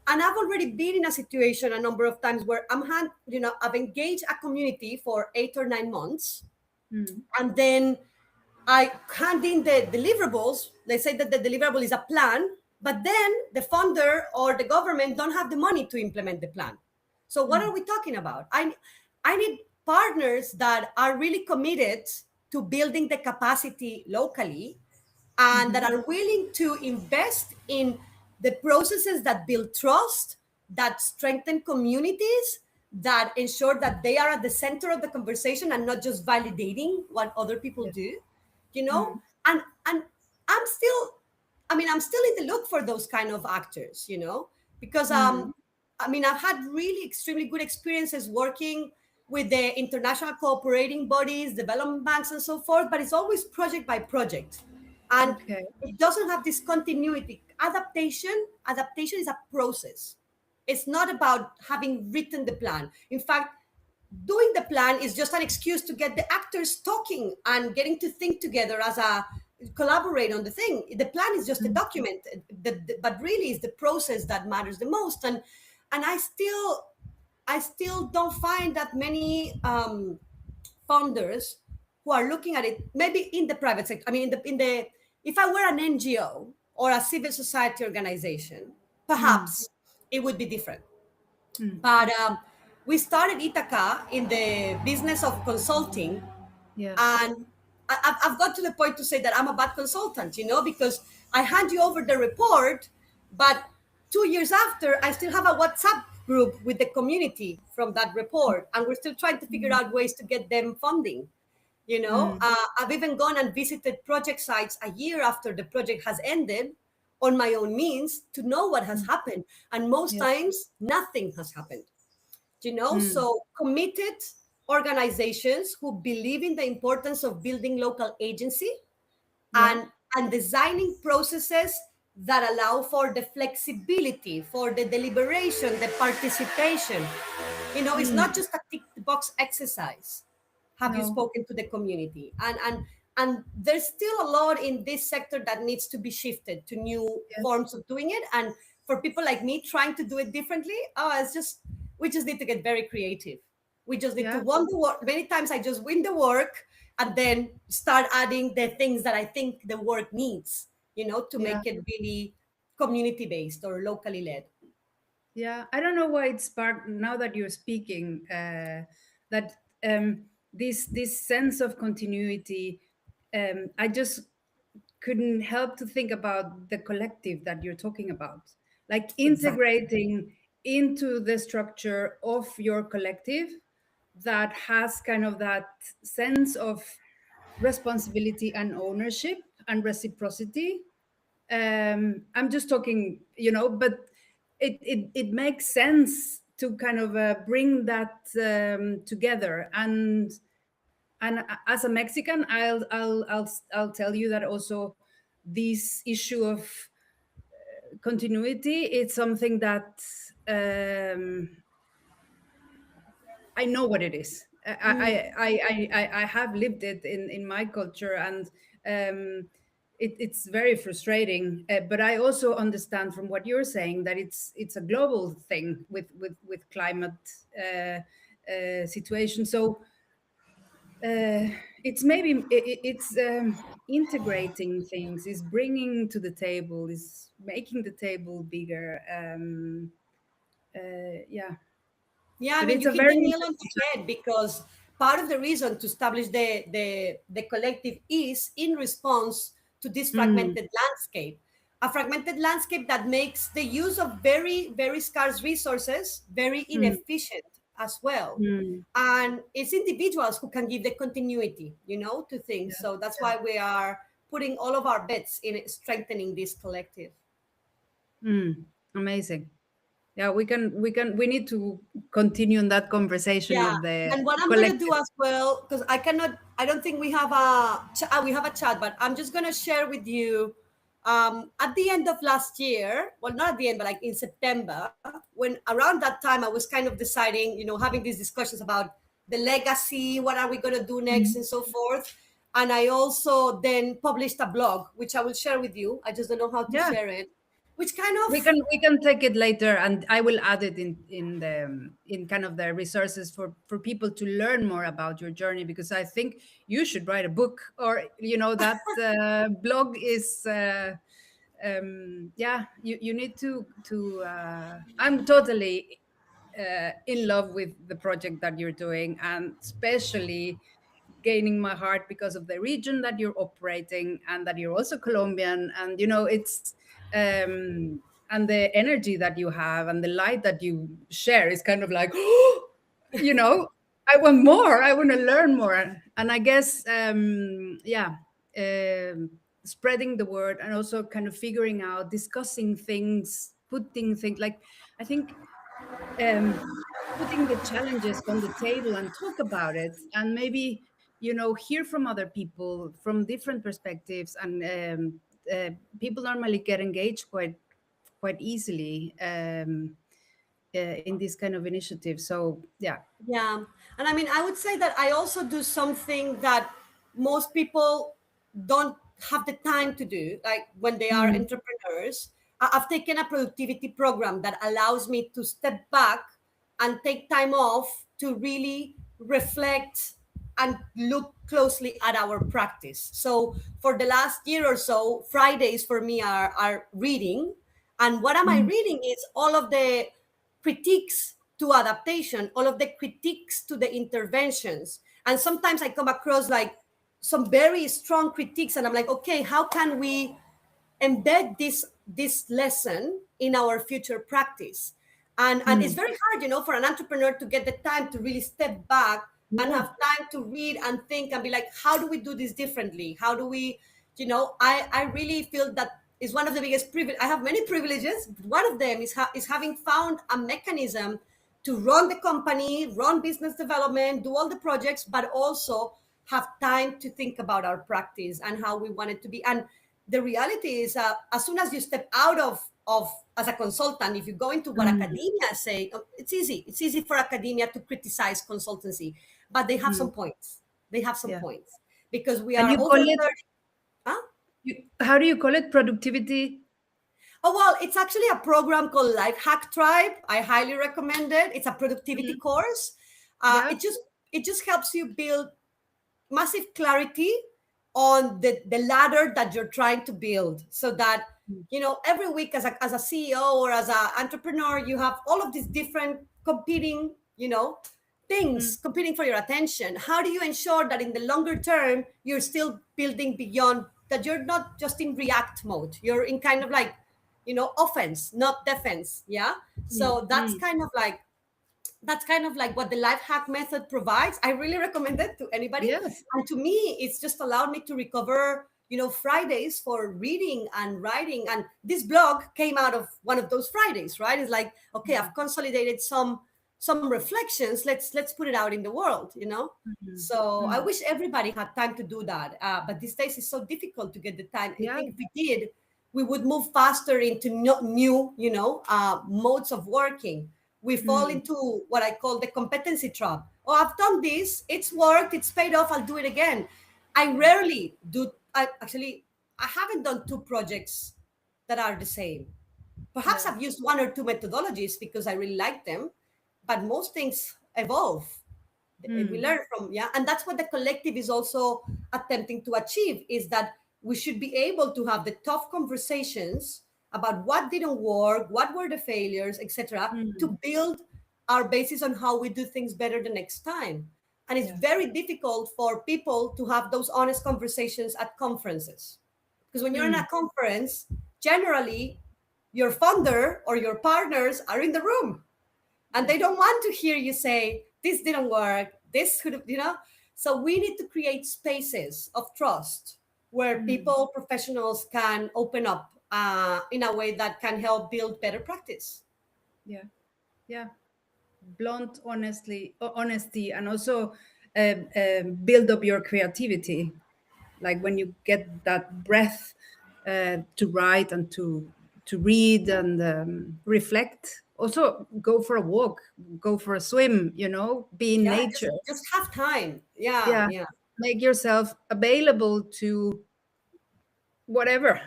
And I've already been in a situation a number of times where I've engaged a community for 8 or 9 months, Mm. and then I hand in the deliverables. They say that the deliverable is a plan, but then the funder or the government don't have the money to implement the plan. So what are Mm. we talking about? I need partners that are really committed to building the capacity locally, and that Mhm. are willing to invest in the processes that build trust, that strengthen communities, that ensure that they are at the center of the conversation and not just validating what other people Yeah. do, you know? Mm. And I'm still in the look for those kind of actors, because Mm. I've had really extremely good experiences working with the international cooperating bodies, development banks, and so forth, but it's always project by project. And Okay. it doesn't have this continuity. Adaptation is a process. It's not about having written the plan. In fact, doing the plan is just an excuse to get the actors talking and getting to think together as a collaborate on the thing. The plan is just a Mm. document, but really it's the process that matters the most. And I still don't find that many founders who are looking at it, maybe in the private sector. I mean, in the if I were an NGO or a civil society organization, Mm. perhaps it would be different. Mm. But we started Ithaca in the business of consulting, Yeah. and I've got to the point to say that I'm a bad consultant, because I hand you over the report, but 2 years after, I still have a WhatsApp group with the community from that report, and we're still trying to figure Mm. out ways to get them funding. Mm. I've even gone and visited project sites a year after the project has ended on my own means to know what has Mm. happened. And most Yeah. times, nothing has happened. Mm. So committed organizations who believe in the importance of building local agency Yeah. and designing processes that allow for the flexibility, for the deliberation, the participation. It's not just a tick the box exercise. Have you No. spoken to the community? And there's still a lot in this sector that needs to be shifted to new Yes. forms of doing it. And for people like me trying to do it differently, it's just we just need to get very creative. We just need to Yeah. win the work. Many times I just win the work and then start adding the things that I think the work needs, to Yeah. make it really community based or locally led. Yeah, I don't know why it's sparked now that you're speaking. That this sense of continuity. I just couldn't help to think about the collective that you're talking about, like Exactly. integrating into the structure of your collective that has kind of that sense of responsibility and ownership and reciprocity. I'm just talking, but it makes sense to kind of bring that together. And as a Mexican, I'll tell you that also this issue of continuity, it's something that I know what it is. I have lived it in my culture, and it's very frustrating. But I also understand from what you're saying that it's a global thing with climate situation. So it's maybe it's integrating things, is bringing to the table, is making the table bigger. Yeah, Yeah, I but mean, it's you a hit very the nail on interesting the head because part of the reason to establish the collective is in response to this time. fragmented landscape. A fragmented landscape that makes the use of very, very scarce resources very Mm, inefficient as well. mm, And it's individuals who can give the continuity, to things. yeah, So that's yeah. why we are putting all of our bets in strengthening this collective. Amazing. Yeah, we need to continue in that conversation Yeah, of the and what I'm gonna do collective. as well, because I don't think we have we have a chat, but I'm just gonna share with you. At the end of last year, well, not at the end, but like in September, when around that time I was kind of deciding, having these discussions about the legacy, what are we gonna do next, Mhm. and so forth. And I also then published a blog, which I will share with you. I just don't know how to Yeah, share it, which kind we of. can take it later, and I will add it in the in kind of the resources for people to learn more about your journey, because I think you should write a book, or that blog is. Yeah, you need to. I'm totally in love with the project that you're doing, and especially gaining my heart because of the region that you're operating, and that you're also Colombian, and it's and the energy that you have and the light that you share is kind of like you know I want more, I want to learn more. And I guess yeah, um, spreading the word, and also kind of figuring out, discussing things, putting things like, I think um, putting the challenges on the table and talk about it, and maybe hear from other people from different perspectives. And people normally get engaged quite easily in this kind of initiative. So yeah. Yeah. And I mean, I would say that I also do something that most people don't have the time to do, like when they are Mm, entrepreneurs. I've taken a productivity program that allows me to step back and take time off to really reflect and look closely at our practice. So for the last year or so, Fridays for me are reading. And what am I mm, reading is all of the critiques to adaptation, all of the critiques to the interventions. And sometimes I come across like some very strong critiques, and I'm like, okay, how can we embed this lesson in our future practice? And it's mm. very hard, for an entrepreneur to get the time to really step back and Yeah. have time to read and think and be like, how do we do this differently? How do we, I really feel that is one of the biggest privilege. I have many privileges. One of them is having found a mechanism to run the company, run business development, do all the projects, but also have time to think about our practice and how we want it to be. And the reality is, as soon as you step out of as a consultant, if you go into what academia say, it's easy. It's easy for academia to criticize consultancy, but they have some points. They have some Yeah. points because we And are you over call it, 30. Huh? how do you call it? Productivity? Oh, well, it's actually a program called Life Hack Tribe. I highly recommend it. It's a productivity course. Yeah. It just helps you build massive clarity on the ladder that you're trying to build, so that every week as a CEO or as an entrepreneur, you have all of these different competing things competing for your attention. How do you ensure that in the longer term you're still building beyond that? You're not just in react mode, you're in kind of like offense, not defense. Yeah. So that's kind of like what the life hack method provides. I really recommend it to anybody. Yes. And to me, it's just allowed me to recover, Fridays for reading and writing. And this blog came out of one of those Fridays, right? It's like, okay, I've consolidated some reflections. Let's put it out in the world. So I wish everybody had time to do that. But these days it's so difficult to get the time. I Yeah. think if we did, we would move faster into new, modes of working. We fall into what I call the competency trap. Oh, I've done this, it's worked, it's paid off, I'll do it again. I rarely do. I haven't done two projects that are the same. Perhaps Yeah. I've used one or two methodologies because I really like them, but most things evolve. We learn from, yeah. And that's what the collective is also attempting to achieve, is that we should be able to have the tough conversations about what didn't work, what were the failures, etc., to build our basis on how we do things better the next time. And it's very difficult for people to have those honest conversations at conferences, because when you're in a conference, generally your funder or your partners are in the room, and they don't want to hear you say this didn't work, this could have. So we need to create spaces of trust where people, professionals, can open up in a way that can help build better practice. Yeah. Yeah. Blunt honesty, and also build up your creativity, like when you get that breath to write and to read and reflect. Also go for a walk, go for a swim, be in Yeah, nature. just have time. Yeah, Yeah. yeah. Make yourself available to whatever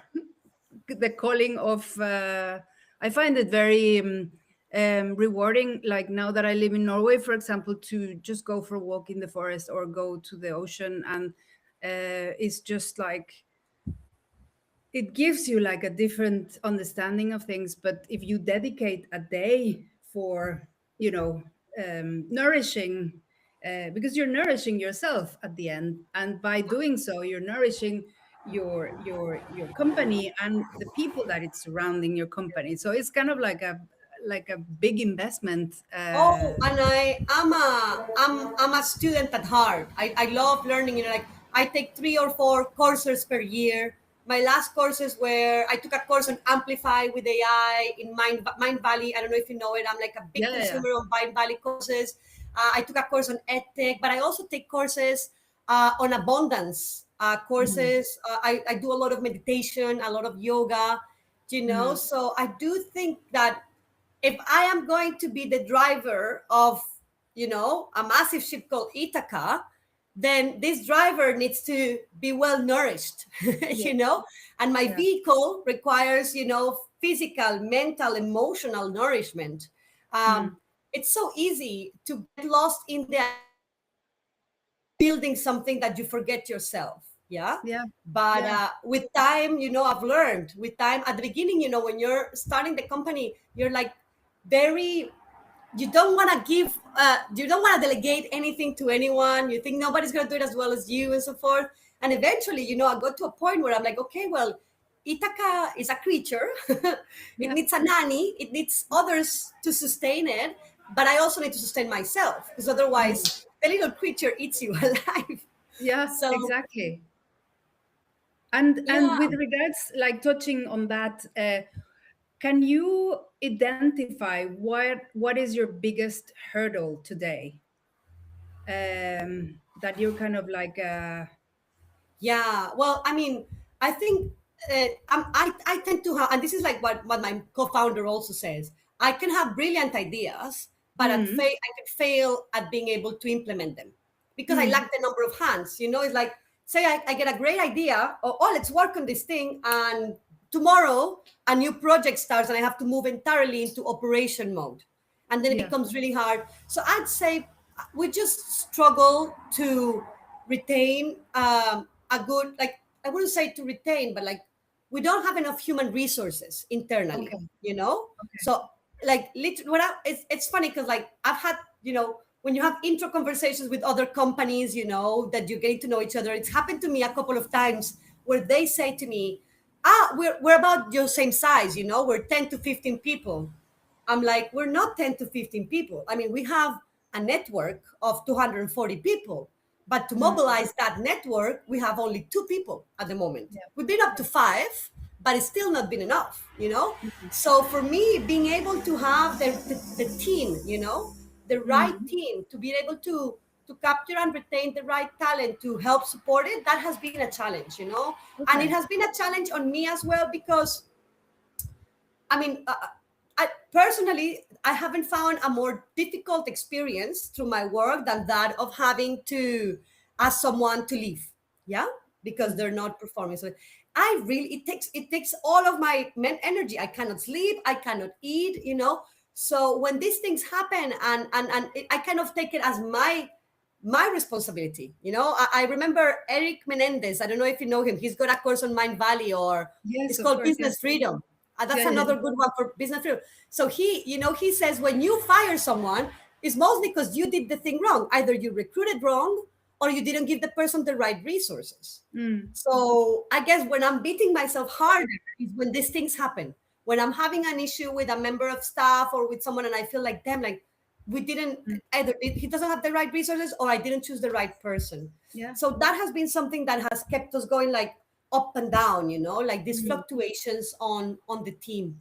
the calling of I find it very rewarding, like now that I live in Norway, for example, to just go for a walk in the forest or go to the ocean. And it's just like, it gives you like a different understanding of things. But if you dedicate a day for nourishing, because you're nourishing yourself at the end, and by doing so you're nourishing your company and the people that it's surrounding your company. So it's kind of like a big investment. Oh, and I'm a student at heart. I love learning. Like I take 3 or 4 courses per year. My last courses were, I took a course on Amplify with AI in Mind Valley. I don't know if you know it. I'm like a big Yeah, yeah, yeah. consumer of Mind Valley courses. I took a course on EdTech, but I also take courses on abundance courses. I do a lot of meditation, a lot of yoga. So I do think that if I am going to be the driver of, a massive ship called Ithaca, then this driver needs to be well nourished, and my Yeah. vehicle requires, physical, mental, emotional nourishment. It's so easy to get lost in the building something that you forget yourself. Yeah. Yeah. But Yeah. with time, I've learned with time at the beginning, when you're starting the company, you're like very, you don't want to you don't want to delegate anything to anyone. You think nobody's going to do it as well as you, and so forth. And eventually, I got to a point where I'm like, okay, well, Ithaca is a creature. It Yeah. needs a nanny. It needs others to sustain it. But I also need to sustain myself, because otherwise the little creature eats you alive. Yeah, So exactly. And yeah, with regards, like touching on that, can you identify what is your biggest hurdle today? That you're kind of like yeah. Well, I mean, I think I tend to have, and this is like what my co-founder also says, I can have brilliant ideas, but I can fail at being able to implement them because I lack the number of hands. It's like, say I get a great idea, or oh, let's work on this thing, and tomorrow a new project starts and I have to move entirely into operation mode. And then it becomes really hard. So I'd say we just struggle to retain a good, like, I wouldn't say to retain, but like, we don't have enough human resources internally, So like, it's funny because like I've had, when you have intro conversations with other companies, that you're getting to know each other, it's happened to me a couple of times where they say to me, we're about your same size, we're 10 to 15 people. I'm like, we're not 10 to 15 people. I mean, we have a network of 240 people, but to mobilize that network, we have only 2 people at the moment. We've been up to 5, but it's still not been enough, So for me, being able to have the team, the right team to be able to capture and retain the right talent to help support it, that has been a challenge, And it has been a challenge on me as well because, I mean, personally, I haven't found a more difficult experience through my work than that of having to ask someone to leave, because they're not performing. So it takes all of my energy. I cannot sleep, I cannot eat, So when these things happen, and I kind of take it as my responsibility, I remember Eric Menendez. I don't know if you know him. He's got a course on Mindvalley, or it's called Business Freedom. That's another good one for business freedom. So he says when you fire someone, it's mostly because you did the thing wrong. Either you recruited wrong or you didn't give the person the right resources. So I guess when I'm beating myself harder is when these things happen. When I'm having an issue with a member of staff or with someone and I feel like, damn, like we didn't either, he doesn't have the right resources or I didn't choose the right person. So that has been something that has kept us going, like, up and down, like these fluctuations on the team.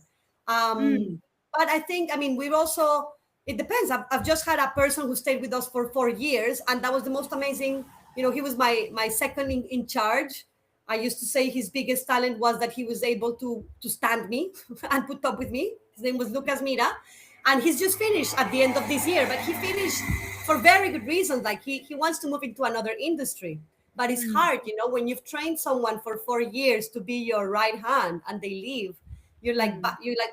But I think, I mean, we've also, it depends. I've just had a person who stayed with us for 4 years, and that was the most amazing. He was my second in charge. I used to say his biggest talent was that he was able to stand me and put up with me. His name was Lucas Mira, and he's just finished at the end of this year. But he finished for very good reasons. Like he wants to move into another industry. But it's hard, when you've trained someone for 4 years to be your right hand and they leave, you're like,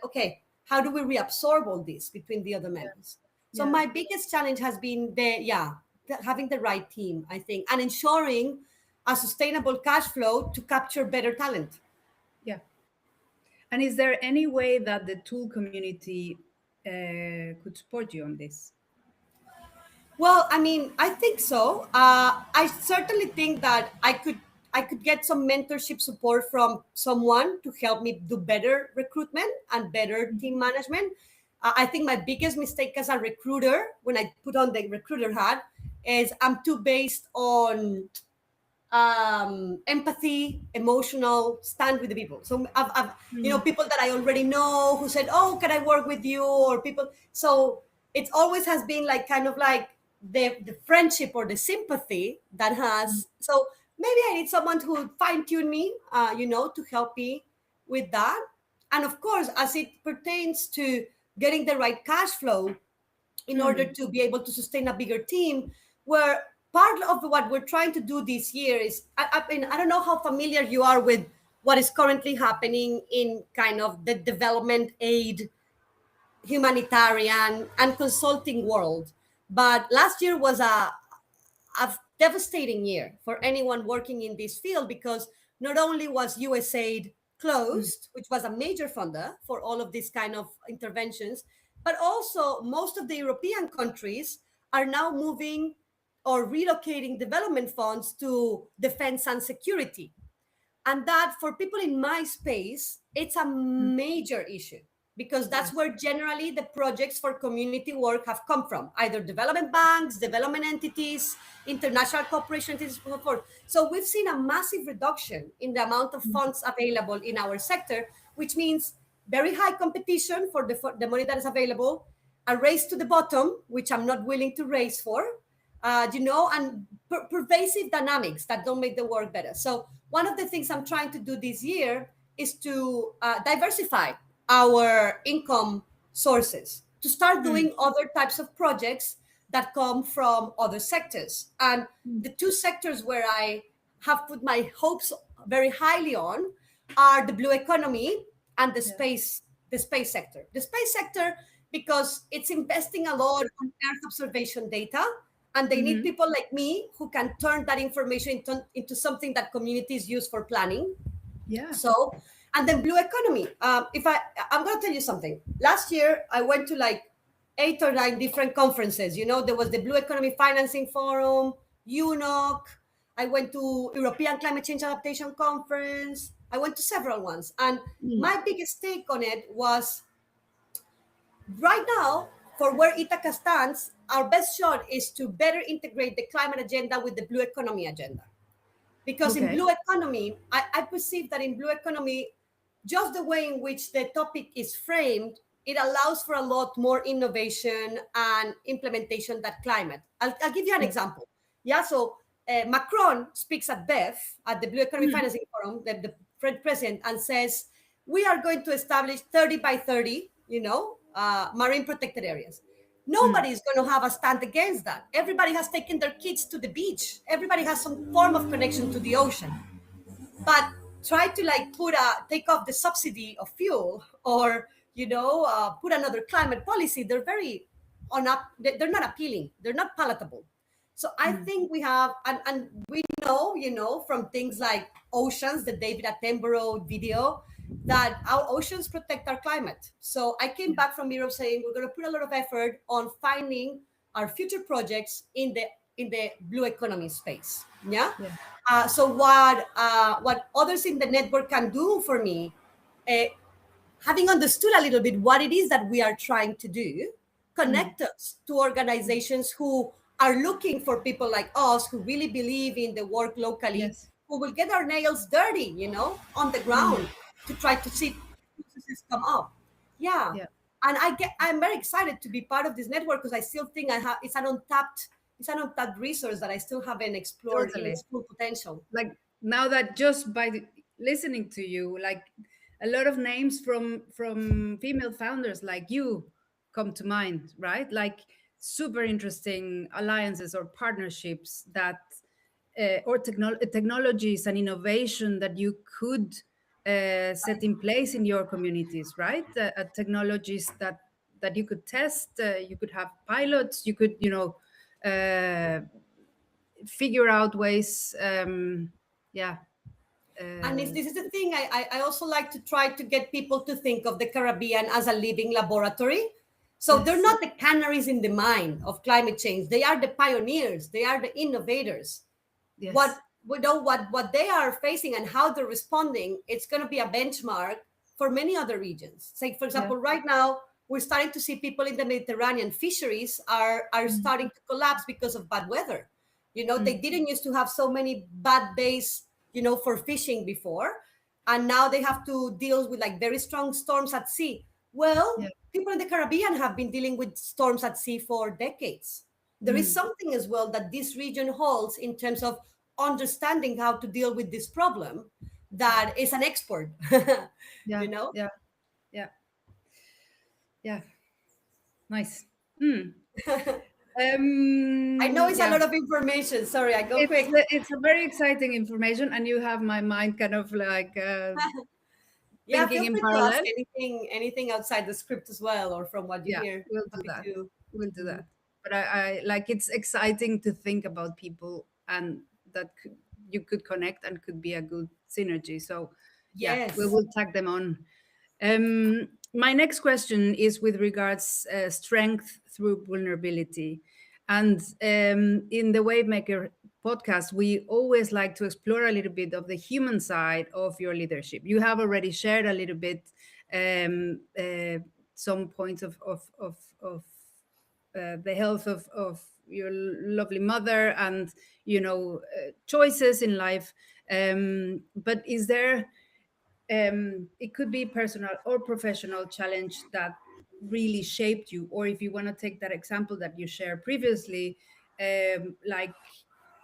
okay, how do we reabsorb all this between the other members? So my biggest challenge has been having the right team, I think, and ensuring a sustainable cash flow to capture better talent. Yeah. And is there any way that the tool community could support you on this? Well, I mean, I think so. I certainly think that I could get some mentorship support from someone to help me do better recruitment and better team management. I think my biggest mistake as a recruiter, when I put on the recruiter hat, is I'm too based on empathy, emotional, stand with the people. So I've people that I already know who said, "Oh, can I work with you?" Or people. So it always has been like kind of like the friendship or the sympathy that has. So maybe I need someone who fine tune me, to help me with that. And of course, as it pertains to getting the right cash flow in order to be able to sustain a bigger team, where part of what we're trying to do this year is, I mean, I don't know how familiar you are with what is currently happening in kind of the development aid, humanitarian, and consulting world. But last year was a devastating year for anyone working in this field, because not only was USAID closed, which was a major funder for all of these kind of interventions, but also most of the European countries are now moving or relocating development funds to defense and security. And that, for people in my space, it's a major issue, because that's where generally the projects for community work have come from, either development banks, development entities, international cooperation entities, and so forth. So we've seen a massive reduction in the amount of funds available in our sector, which means very high competition for the money that is available, a race to the bottom, which I'm not willing to race for, and pervasive dynamics that don't make the work better. So one of the things I'm trying to do this year is to diversify our income sources, to start doing other types of projects that come from other sectors. And the two sectors where I have put my hopes very highly on are the blue economy and the space sector. The space sector, because it's investing a lot on Earth observation data, and they need people like me who can turn that information into something that communities use for planning. Yeah. So, and then blue economy. I'm going to tell you something. Last year, I went to like 8 or 9 different conferences. You know, there was the Blue Economy Financing Forum, UNOC. I went to European Climate Change Adaptation Conference. I went to several ones. And my biggest take on it was, right now, for where Ithaca stands, our best shot is to better integrate the climate agenda with the blue economy agenda. Because in blue economy, I perceive that in blue economy, just the way in which the topic is framed, it allows for a lot more innovation and implementation than climate. I'll give you an example. Yeah, so Macron speaks at BEF, at the Blue Economy Financing Forum, the French president, and says, we are going to establish 30 by 30, marine protected areas. Nobody is going to have a stand against that. Everybody has taken their kids to the beach. Everybody has some form of connection to the ocean. But try to take off the subsidy of fuel, or put another climate policy. They're they're not appealing. They're not palatable. So I think we have, and we know, from things like oceans, the David Attenborough video, that our oceans protect our climate. So I came back from Europe saying we're going to put a lot of effort on finding our future projects in the blue economy space. Yeah. So what others in the network can do for me, having understood a little bit what it is that we are trying to do, connect us to organizations who are looking for people like us who really believe in the work locally, who will get our nails dirty, on the ground to try to see processes come up. Yeah. And I'm very excited to be part of this network, because I still think it's an untapped resource that I still haven't explored in its full potential. Like, now that just by listening to you, like, a lot of names from female founders like you come to mind, right? Like, super interesting alliances or partnerships that or technologies and innovation that you could set in place in your communities, right? Technologies that you could test, you could have pilots, you could figure out ways. And if this is the thing, I also like to try to get people to think of the Caribbean as a living laboratory. So they're not the canaries in the mine of climate change. They are the pioneers. They are the innovators. What they are facing and how they're responding, it's going to be a benchmark for many other regions. Say, for example, right now, we're starting to see people in the Mediterranean fisheries are starting to collapse because of bad weather. They didn't used to have so many bad days, for fishing before. And now they have to deal with very strong storms at sea. Well, people in the Caribbean have been dealing with storms at sea for decades. There is something as well that this region holds in terms of understanding how to deal with this problem that is an export. Nice. I know it's a lot of information. Sorry, I go quick. It's a very exciting information, and you have my mind kind of like thinking in parallel. Anything outside the script as well, or from what you hear. We'll do that. But I like, it's exciting to think about people, and that you could connect and could be a good synergy. So we will tag them on. My next question is with regards strength through vulnerability. And in the Wavemaker podcast, we always like to explore a little bit of the human side of your leadership. You have already shared a little bit some points of the health of your lovely mother and choices in life. But is there it could be personal or professional challenge that really shaped you, or if you want to take that example that you shared previously,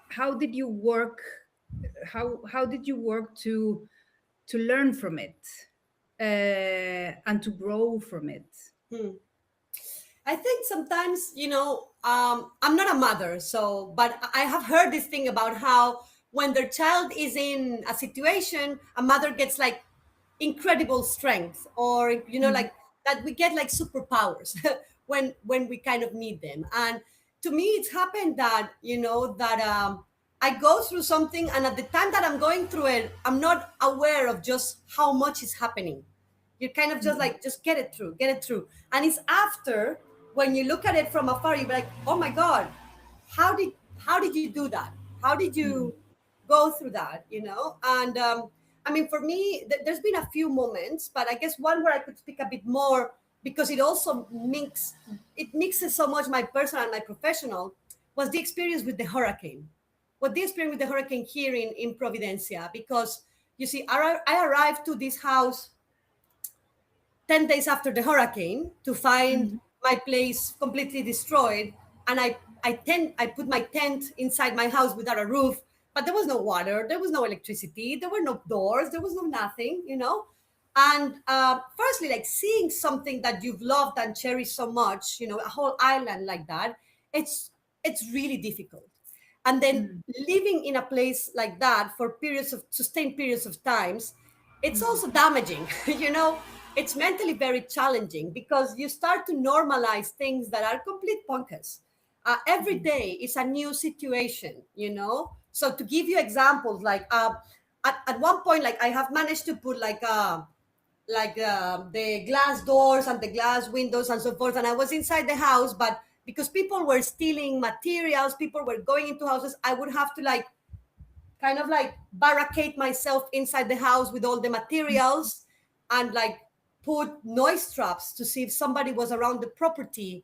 how did you work to to learn from it, and to grow from it? Hmm. I think sometimes, I'm not a mother, so, but I have heard this thing about how when their child is in a situation, a mother gets like incredible strength, or, Mhm. like that we get like superpowers when we kind of need them. And to me, it's happened that, I go through something, and at the time that I'm going through it, I'm not aware of just how much is happening. You kind of just Mhm. like, just get it through. And it's after, when you look at it from afar, you're like, oh my God, how did you do that? How did you Mhm. go through that? And I mean, for me, there's been a few moments, but I guess one where I could speak a bit more, because it mixes so much my personal and my professional, was the experience with the hurricane. What the experience with the hurricane here in Providencia, because you see, I arrived to this house 10 days after the hurricane to find Mhm. my place completely destroyed. And I put my tent inside my house without a roof, but there was no water, there was no electricity, there were no doors, there was no nothing. And firstly, like, seeing something that you've loved and cherished so much, a whole island like that, it's really difficult. And then Mhm. living in a place like that for sustained periods of times, it's Mhm. also damaging. It's mentally very challenging, because you start to normalize things that are complete punkus. Every Mhm. day is a new situation. So to give you examples, like, at one point, like, I have managed to put the glass doors and the glass windows and so forth, and I was inside the house, but because people were stealing materials, people were going into houses, I would have to, like, kind of like barricade myself inside the house with all the materials, and like put noise traps to see if somebody was around the property,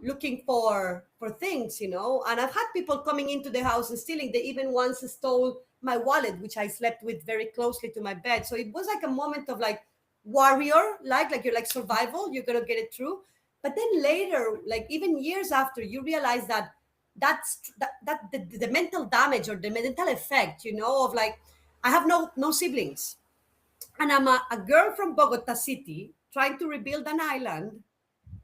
looking for things. And I've had people coming into the house and stealing. They even once stole my wallet, which I slept with very closely to my bed. So it was like a moment of like warrior, like you're like survival, you're gonna get it through. But then later, like even years after, you realize that the mental damage or the mental effect, of like, I have no siblings, and I'm a girl from Bogota City trying to rebuild an island,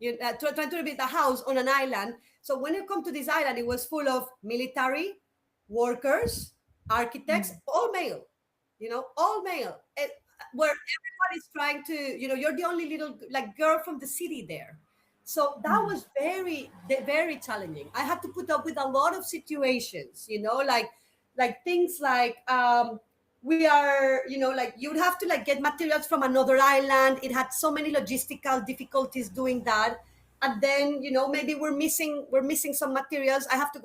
trying to rebuild a house on an island. So when you come to this island, it was full of military workers, architects, Mhm. all male, all male. Where everybody's trying to, you're the only little like girl from the city there. So that Mhm. was very challenging. I had to put up with a lot of situations, like things like, we are, like, you would have to like get materials from another island. It had so many logistical difficulties doing that. And then, maybe we're missing some materials. I have to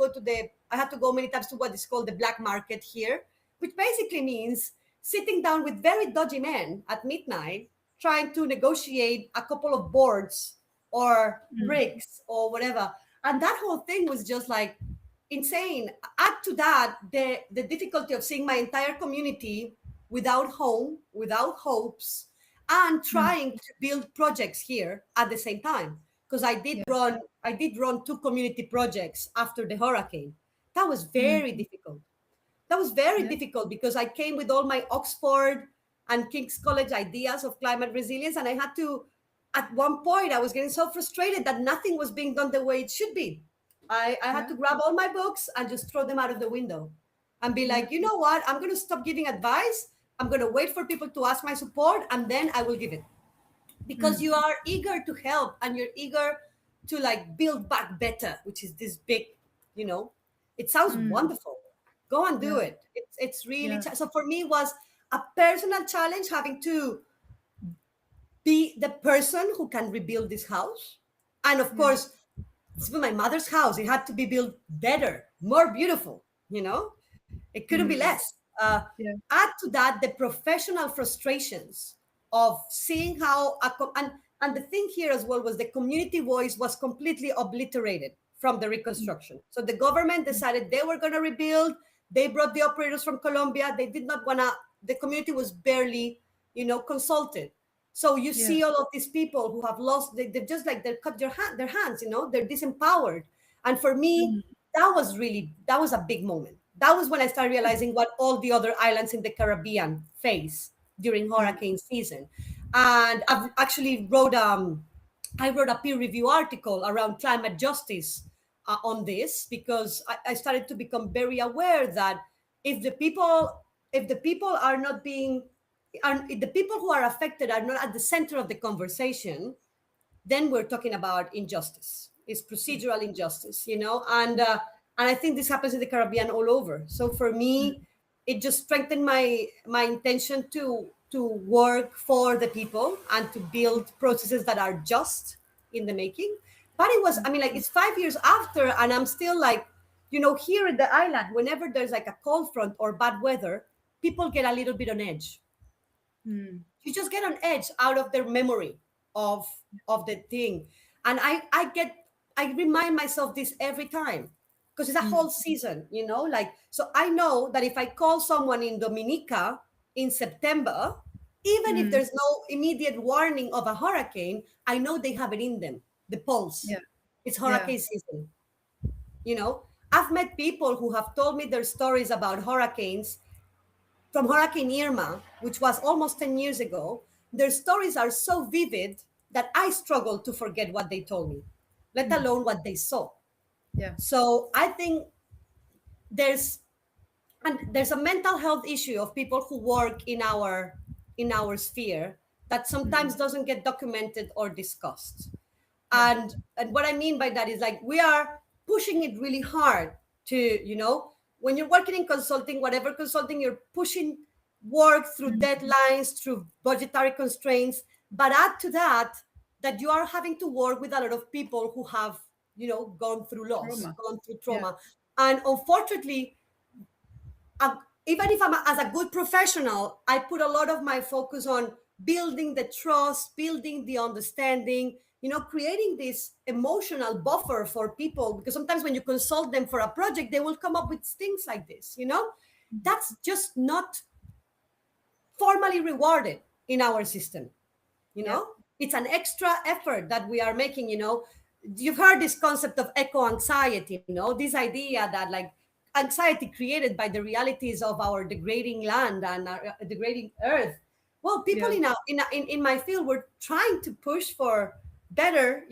go many times to what is called the black market here, which basically means sitting down with very dodgy men at midnight, trying to negotiate a couple of boards or Mhm. bricks or whatever. And that whole thing was just like insane. Add to that the difficulty of seeing my entire community without home, without hopes, and Mhm. trying to build projects here at the same time. Because Yeah. I did run two community projects after the hurricane. That was Mhm. very difficult. That was very Yeah. difficult, because I came with all my Oxford and King's College ideas of climate resilience, and I had to, at one point, I was getting so frustrated that nothing was being done the way it should be. I had Yeah. to grab all my books and just throw them out of the window and be Yeah. like, you know what? I'm going to stop giving advice. I'm going to wait for people to ask my support, and then I will give it, because Mhm. you are eager to help, and you're eager to like build back better, which is this big, you know, it sounds Mhm. wonderful. Go and do Yeah. it. It's really Yeah. so for me it was a personal challenge, having to be the person who can rebuild this house. And of Yeah. course, it's my mother's house. It had to be built better, more beautiful. It couldn't be Mhm. less. Yeah. Add to that the professional frustrations of seeing how and the thing here as well was the community voice was completely obliterated from the reconstruction. So the government decided they were going to rebuild. They brought the operators from Colombia. They did not want to. The community was barely, consulted. So you Yeah. see all of these people who have lost. They're just like they're cut their hands. They're disempowered. And for me, Mhm. that was a big moment. That was when I started realizing what all the other islands in the Caribbean face during hurricane season. And I've actually wrote I wrote a peer review article around climate justice on this, because I started to become very aware that if the people are not being if the people who are affected are not at the center of the conversation, then we're talking about injustice. It's procedural injustice, and I think this happens in the Caribbean all over. So for me, it just strengthened my intention to work for the people and to build processes that are just in the making. But it was, I mean, like, it's 5 years after, and I'm still like, here in the island, whenever there's like a cold front or bad weather, people get a little bit on edge. You just get on edge out of their memory of the thing. And I remind myself this every time, because it's a whole season, like, so I know that if I call someone in Dominica in September, even if there's no immediate warning of a hurricane, I know they have it in them, the pulse. Yeah. It's hurricane season. I've met people who have told me their stories about hurricanes from Hurricane Irma, which was almost 10 years ago. Their stories are so vivid that I struggle to forget what they told me, let alone what they saw. Yeah. So I think there's a mental health issue of people who work in our sphere that sometimes doesn't get documented or discussed. And what I mean by that is, like, we are pushing it really hard to, when you're working in consulting, whatever consulting, you're pushing work through deadlines, through budgetary constraints. But add to that you are having to work with a lot of people who have, gone through loss, gone through trauma. And unfortunately, even if I'm as a good professional, I put a lot of my focus on building the trust, building the understanding, creating this emotional buffer for people, because sometimes when you consult them for a project, they will come up with things like this, that's just not formally rewarded in our system. It's an extra effort that we are making. You've heard this concept of eco anxiety, this idea that, like, anxiety created by the realities of our degrading land and our degrading earth. Well, people in my field, we're trying to push for better,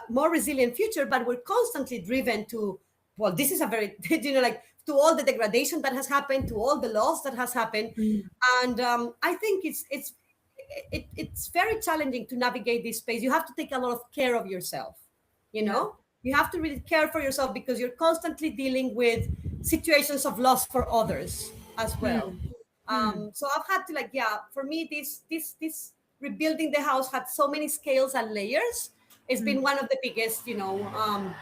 more resilient future, but we're constantly driven to, well, this is a very, like, to all the degradation that has happened, to all the loss that has happened. And I think it's very challenging to navigate this space. You have to take a lot of care of yourself, you have to really care for yourself, because you're constantly dealing with situations of loss for others as well. So I've had to, like, for me, this rebuilding the house had so many scales and layers. It's been one of the biggest, learning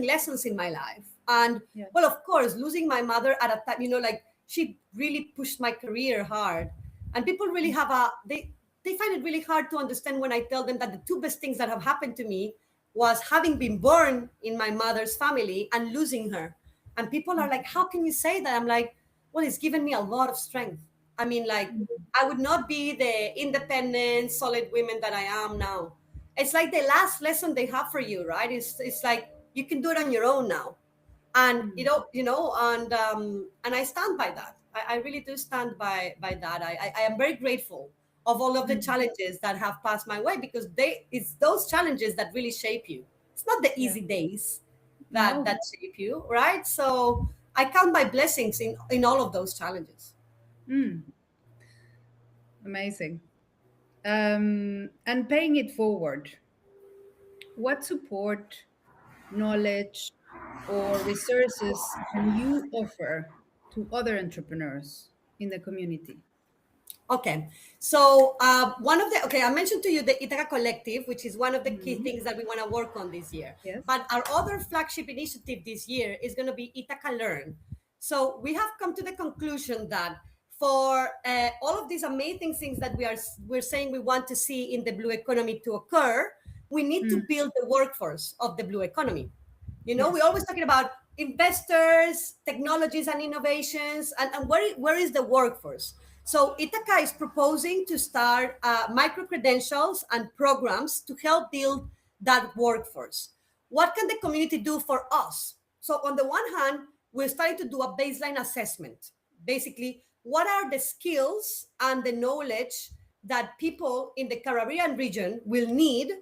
lessons in my life. And well, of course, losing my mother at a time, like, she really pushed my career hard. And people really have they find it really hard to understand when I tell them that the two best things that have happened to me was having been born in my mother's family and losing her. And people are like, how can you say that? I'm like, well, it's given me a lot of strength. I mean, like, I would not be the independent, solid woman that I am now. It's like the last lesson they have for you, right? It's like, you can do it on your own now. And, and I stand by that. I really do stand by that. I am very grateful of all of the challenges that have passed my way, because it's those challenges that really shape you. It's not the easy days that shape you, right? So I count my blessings in all of those challenges. Amazing. And paying it forward, what support, knowledge, or resources can you offer to other entrepreneurs in the community? Okay, so I mentioned to you the Ithaca Collective, which is one of the key things that we want to work on this year. Yes. But our other flagship initiative this year is going to be Ithaca Learn. So we have come to the conclusion that for all of these amazing things that we're saying we want to see in the blue economy to occur, we need to build the workforce of the blue economy. We're always talking about investors, technologies and innovations, and where is the workforce? So Ithaca is proposing to start micro-credentials and programs to help build that workforce. What can the community do for us? So on the one hand, we're starting to do a baseline assessment. Basically, what are the skills and the knowledge that people in the Caribbean region will need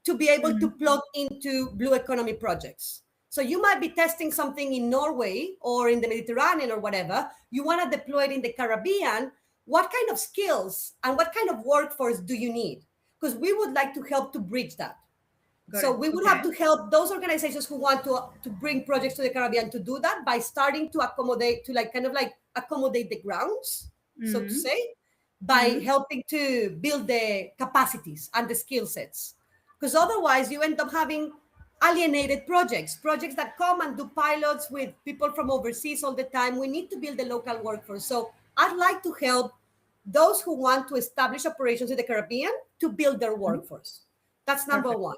to be able to plug into blue economy projects. So you might be testing something in Norway or in the Mediterranean or whatever. You want to deploy it in the Caribbean. What kind of skills and what kind of workforce do you need? Because we would like to help to bridge that. Got So it. we would Okay. have to help those organizations who want to bring projects to the Caribbean to do that by starting to accommodate, to like kind of like accommodate the grounds, so to say, by helping to build the capacities and the skill sets. Because otherwise you end up having alienated projects that come and do pilots with people from overseas all the time. We need to build the local workforce. So I'd like to help those who want to establish operations in the Caribbean to build their workforce. That's number Perfect. one.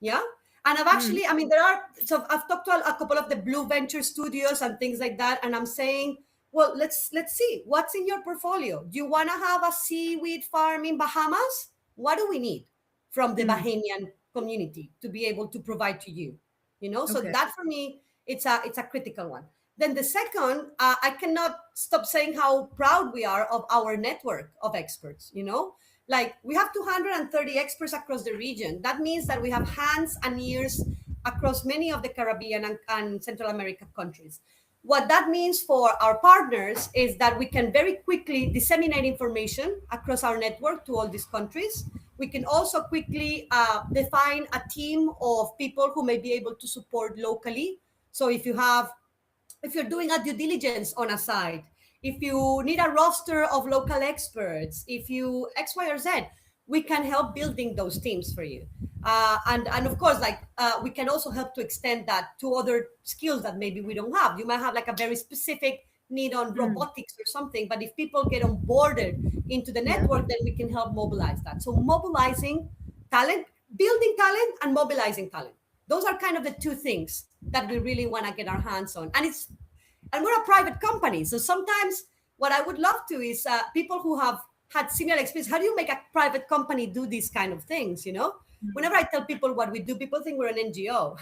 Yeah. And I've actually, I mean, I've talked to a couple of the Blue Venture studios and things like that. And I'm saying, well, let's see what's in your portfolio. Do you want to have a seaweed farm in Bahamas? What do we need from the Bahamian community to be able to provide to you? You know, so Okay. that for me, it's a critical one. Then the second, I cannot stop saying how proud we are of our network of experts. You know, like we have 230 experts across the region. That means that we have hands and ears across many of the Caribbean and Central America countries. What that means for our partners is that we can very quickly disseminate information across our network to all these countries. We can also quickly define a team of people who may be able to support locally. So if you're doing a due diligence on a site, if you need a roster of local experts, if you X, Y, or Z, we can help building those teams for you. And of course, like we can also help to extend that to other skills that maybe we don't have. You might have like a very specific need on robotics or something, but if people get onboarded into the Yeah. network, then we can help mobilize that. So mobilizing talent, building talent, and mobilizing talent. Those are kind of the two things that we really want to get our hands on. And we're a private company. So sometimes what I would love to is people who have had similar experience. How do you make a private company do these kind of things? You know, whenever I tell people what we do, people think we're an NGO.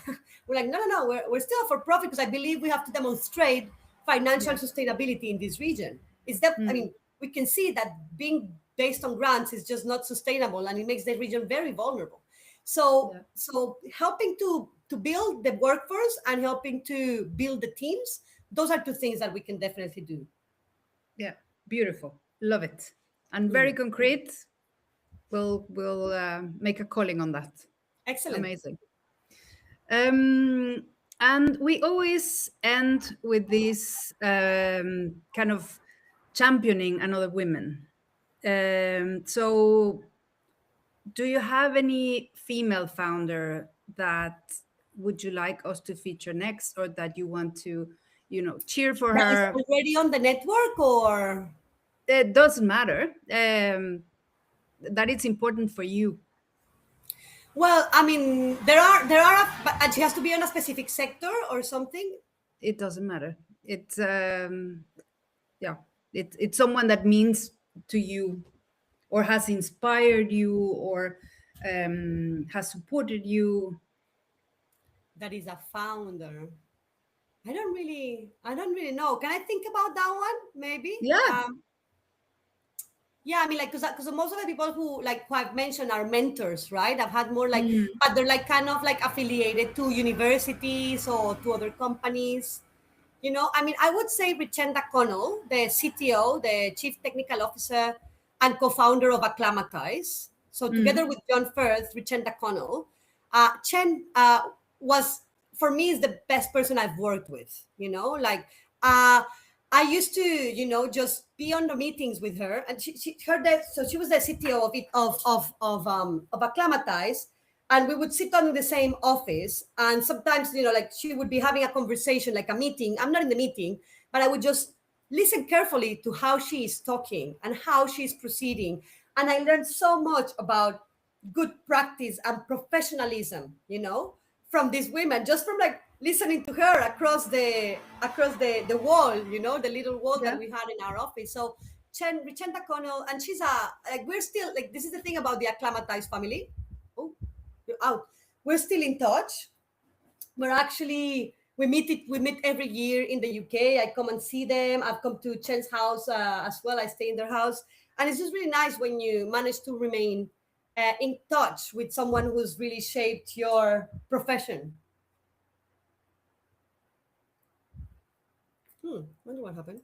We're like, no, we're still for profit because I believe we have to demonstrate financial sustainability in this region. Is that, I mean, we can see that being based on grants is just not sustainable and it makes the region very vulnerable. So, Yeah. so helping to build the workforce and helping to build the teams, those are two things that we can definitely do. Yeah. Beautiful. Love it. And very concrete. We'll make a calling on that. Excellent. Amazing. And we always end with this kind of championing another women. So, do you have any female founder that would you like us to feature next, or that you want to, cheer for That is her? already on the network or? It doesn't matter. That it's important for you. Well, I mean, there are, but she has to be on a specific sector or something. It doesn't matter. It's yeah, it's someone that means to you, or has inspired you, or has supported you. That is a founder. I don't really know. Can I think about that one? Maybe. Yeah. Yeah, I mean, like, because most of the people who I've mentioned are mentors, right? I've had more like, Mm. but they're like kind of like affiliated to universities or to other companies. You know, I mean, I would say Richenda Connell, the CTO, the Chief Technical Officer and co-founder of Acclimatize. So together with John Firth, Richenda Connell, Chen was, for me, is the best person I've worked with. You know, like I used to, just be on the meetings with her, and so she was the CTO of it of Acclimatize, and we would sit on in the same office, and sometimes, like she would be having a conversation, like a meeting. I'm not in the meeting, but I would just listen carefully to how she is talking and how she's proceeding, and I learned so much about good practice and professionalism, from these women, just from like listening to her across the wall, the little wall Yeah. that we had in our office. So Richenda Connell, and she's we're still like, this is the thing about the Acclimatize family. Oh, you're out. We're still in touch. We're actually We meet every year in the UK. I come and see them. I've come to Chen's house as well. I stay in their house, and it's just really nice when you manage to remain in touch with someone who's really shaped your profession. Wonder what happened.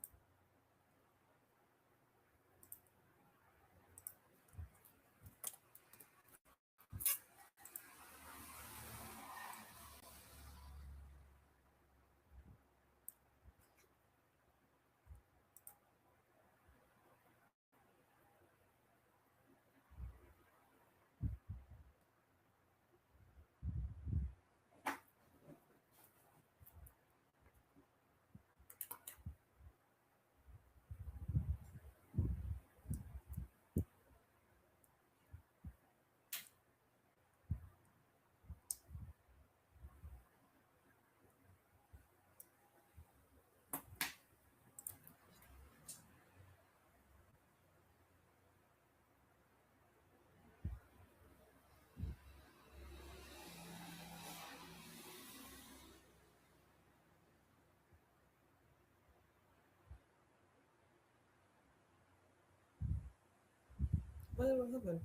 Wonder what happened.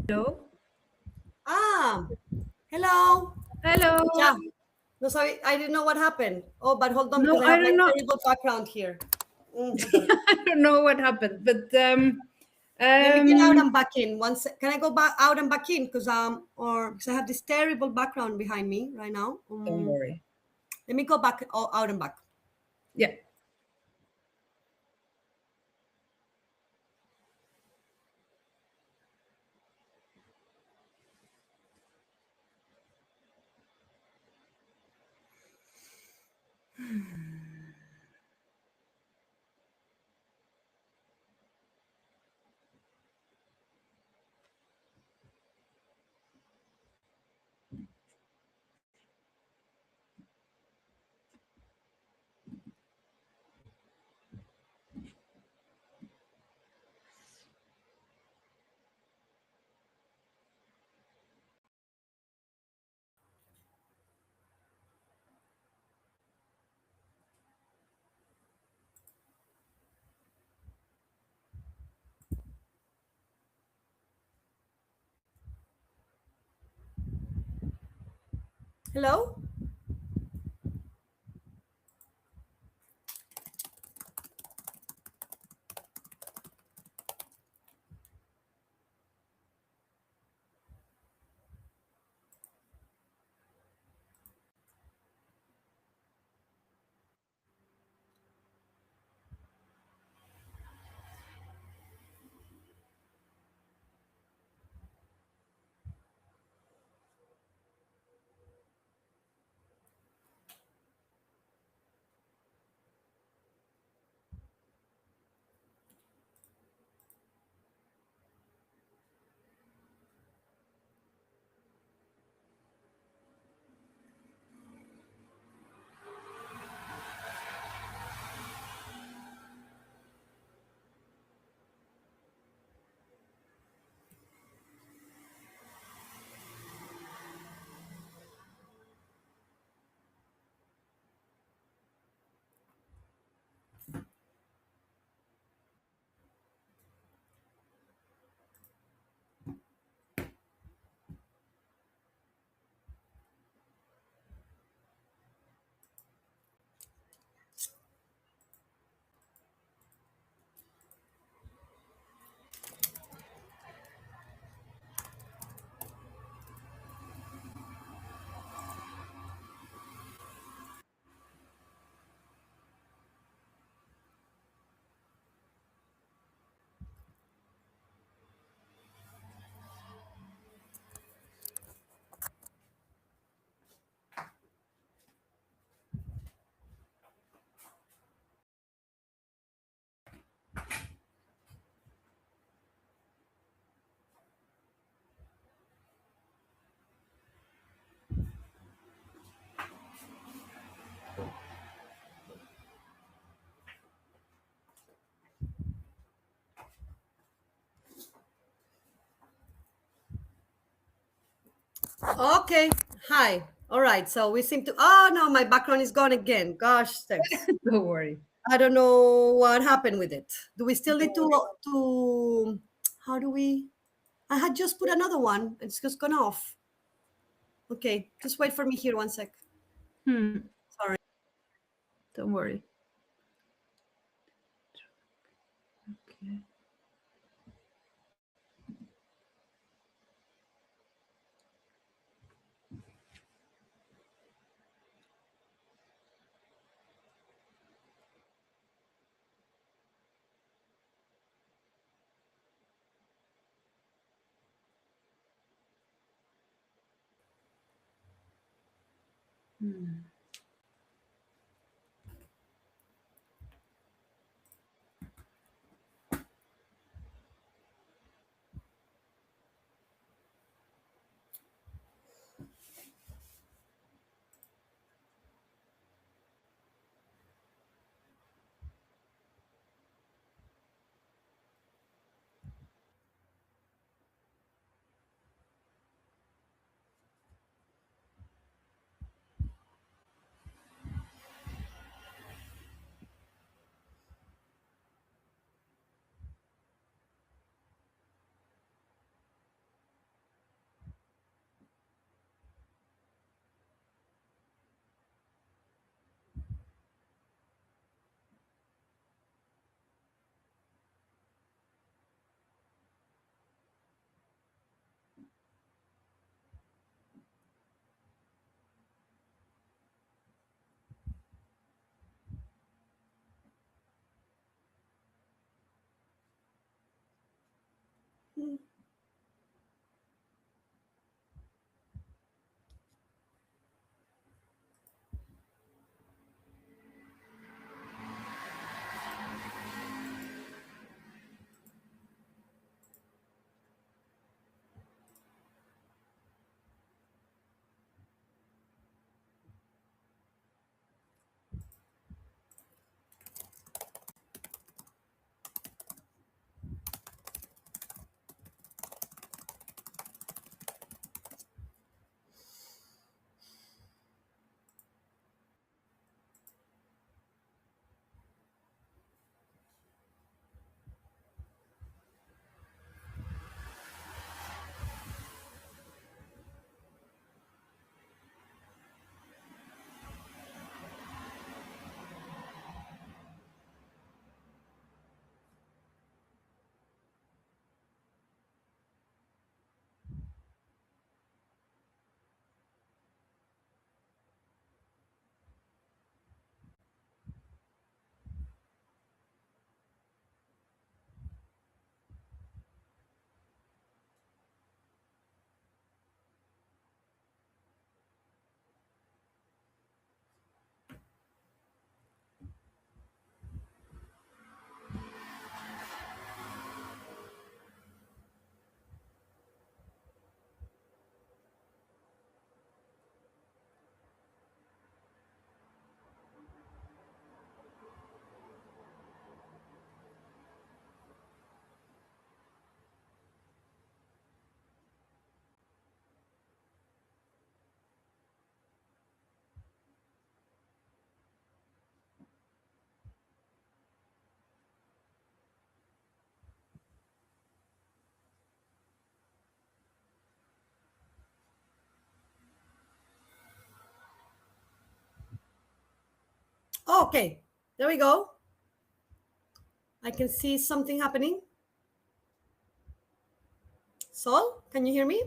Hello. Ah, hello. Hello. Yeah. No, sorry, I didn't know what happened. Oh, but hold on No, because I I have my don't know. terrible background here. Hold on. I don't know what happened, but Let me get out and back in. Can I go back out and back in? Or because I have this terrible background behind me right now. don't worry. Let me go back out and back. Yeah. Hello? Okay. Hi. All right. So we seem to. Oh no, my background is gone again. Gosh, thanks. Don't worry. I don't know what happened with it. Do we still need Don't worry. to? How do we? I had just put another one. It's just gone off. Okay, just wait for me here 1 sec. Hmm. Sorry. Don't worry. Okay. Hmm. Okay, there we go. I can see something happening. Sol, can you hear me?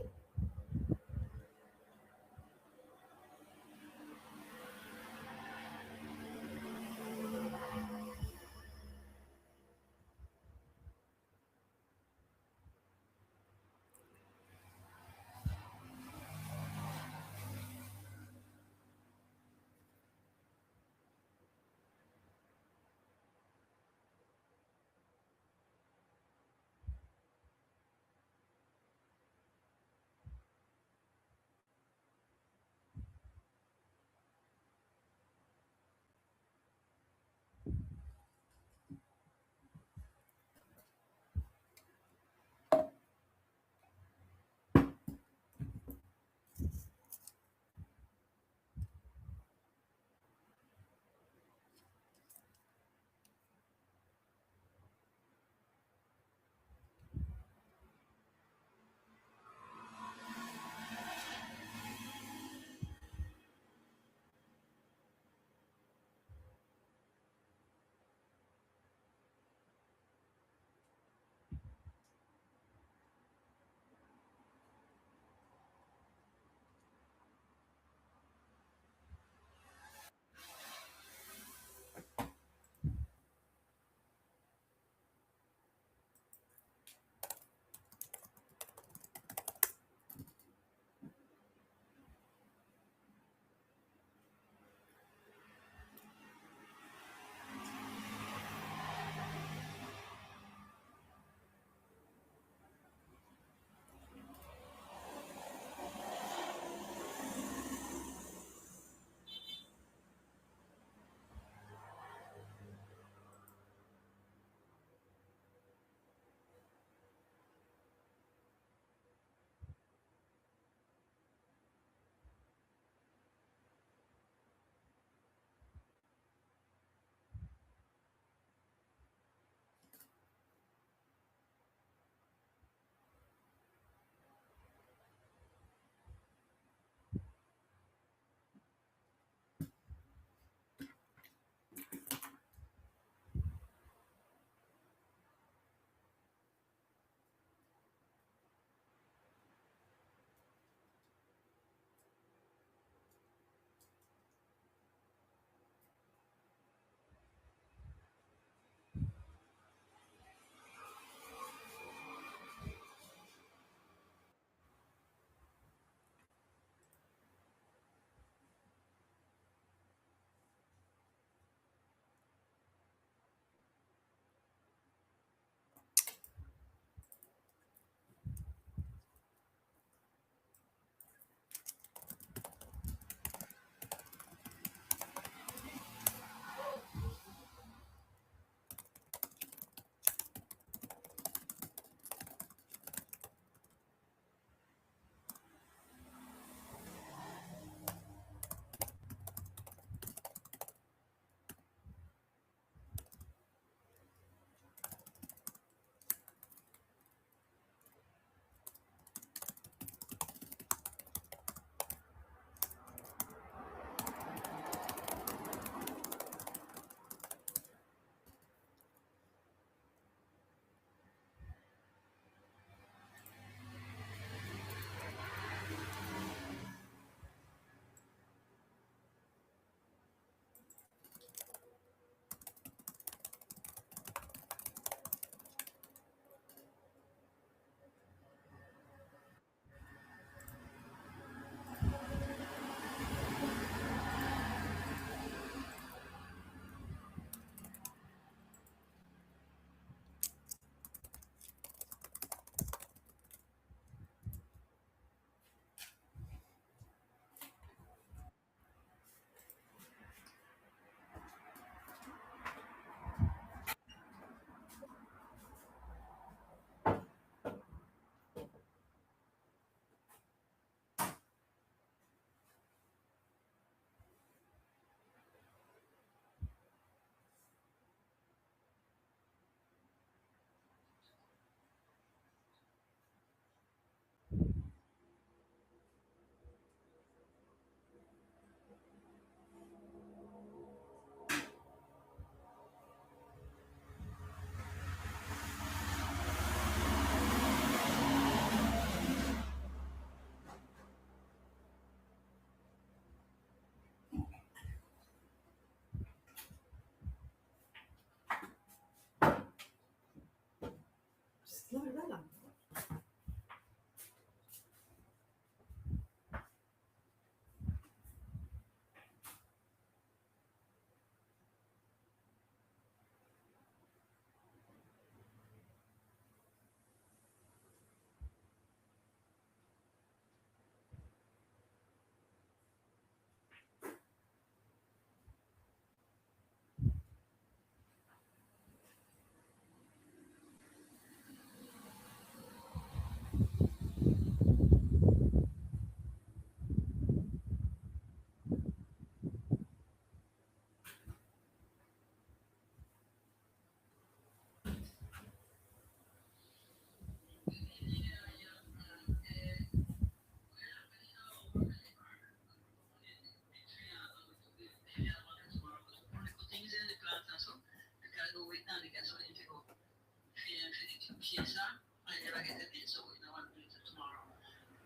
Chiesa. I never get it, so we don't want to do it tomorrow.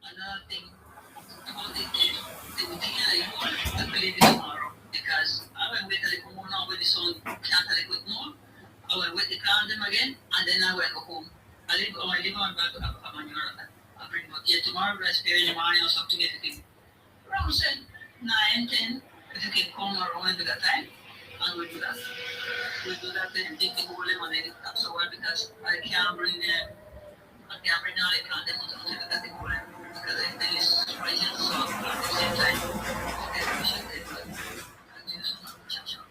Another thing about the thing I believe it tomorrow because I will wait a little more now when the sun can't a little more. I will wait to call them again and then I will go home. I live on back up on your I bring what yeah tomorrow let's spare in the morning or something if you can around say 9, 10 if you can come around with that time and we'll do that. We'll do that then take the whole lemonade afterward because I can't bring them I can't bring all the plant them until the whole because I think it's right here so at the same time okay we should take it. I'll do some chop.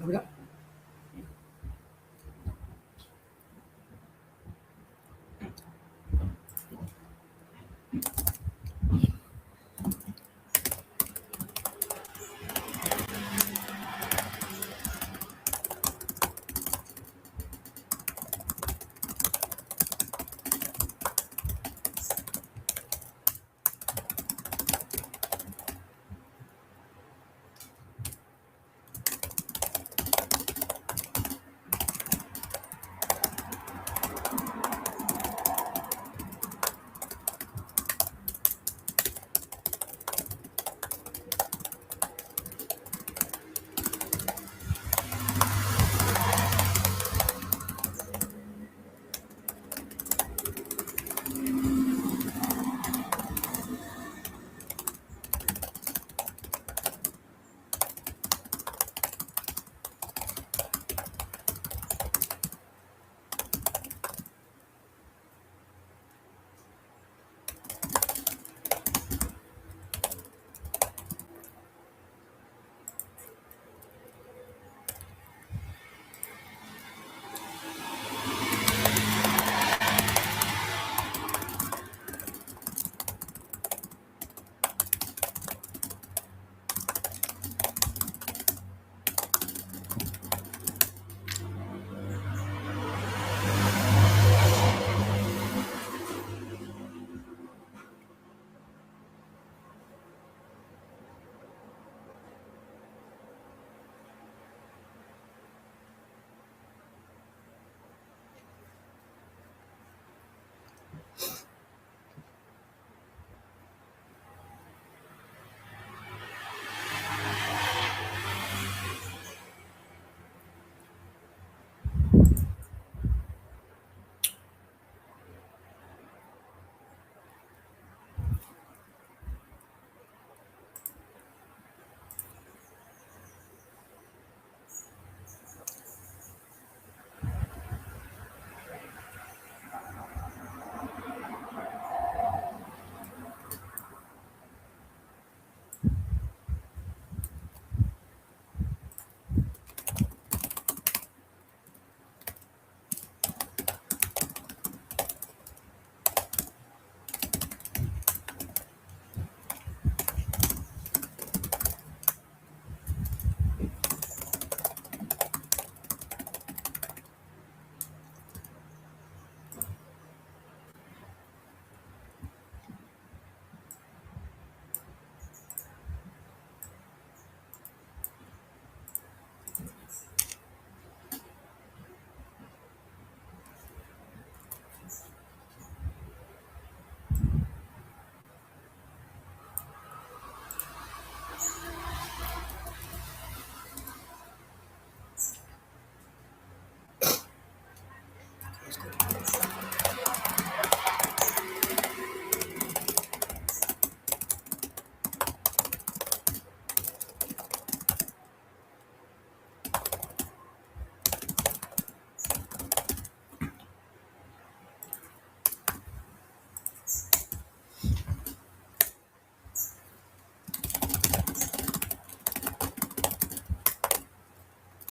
we got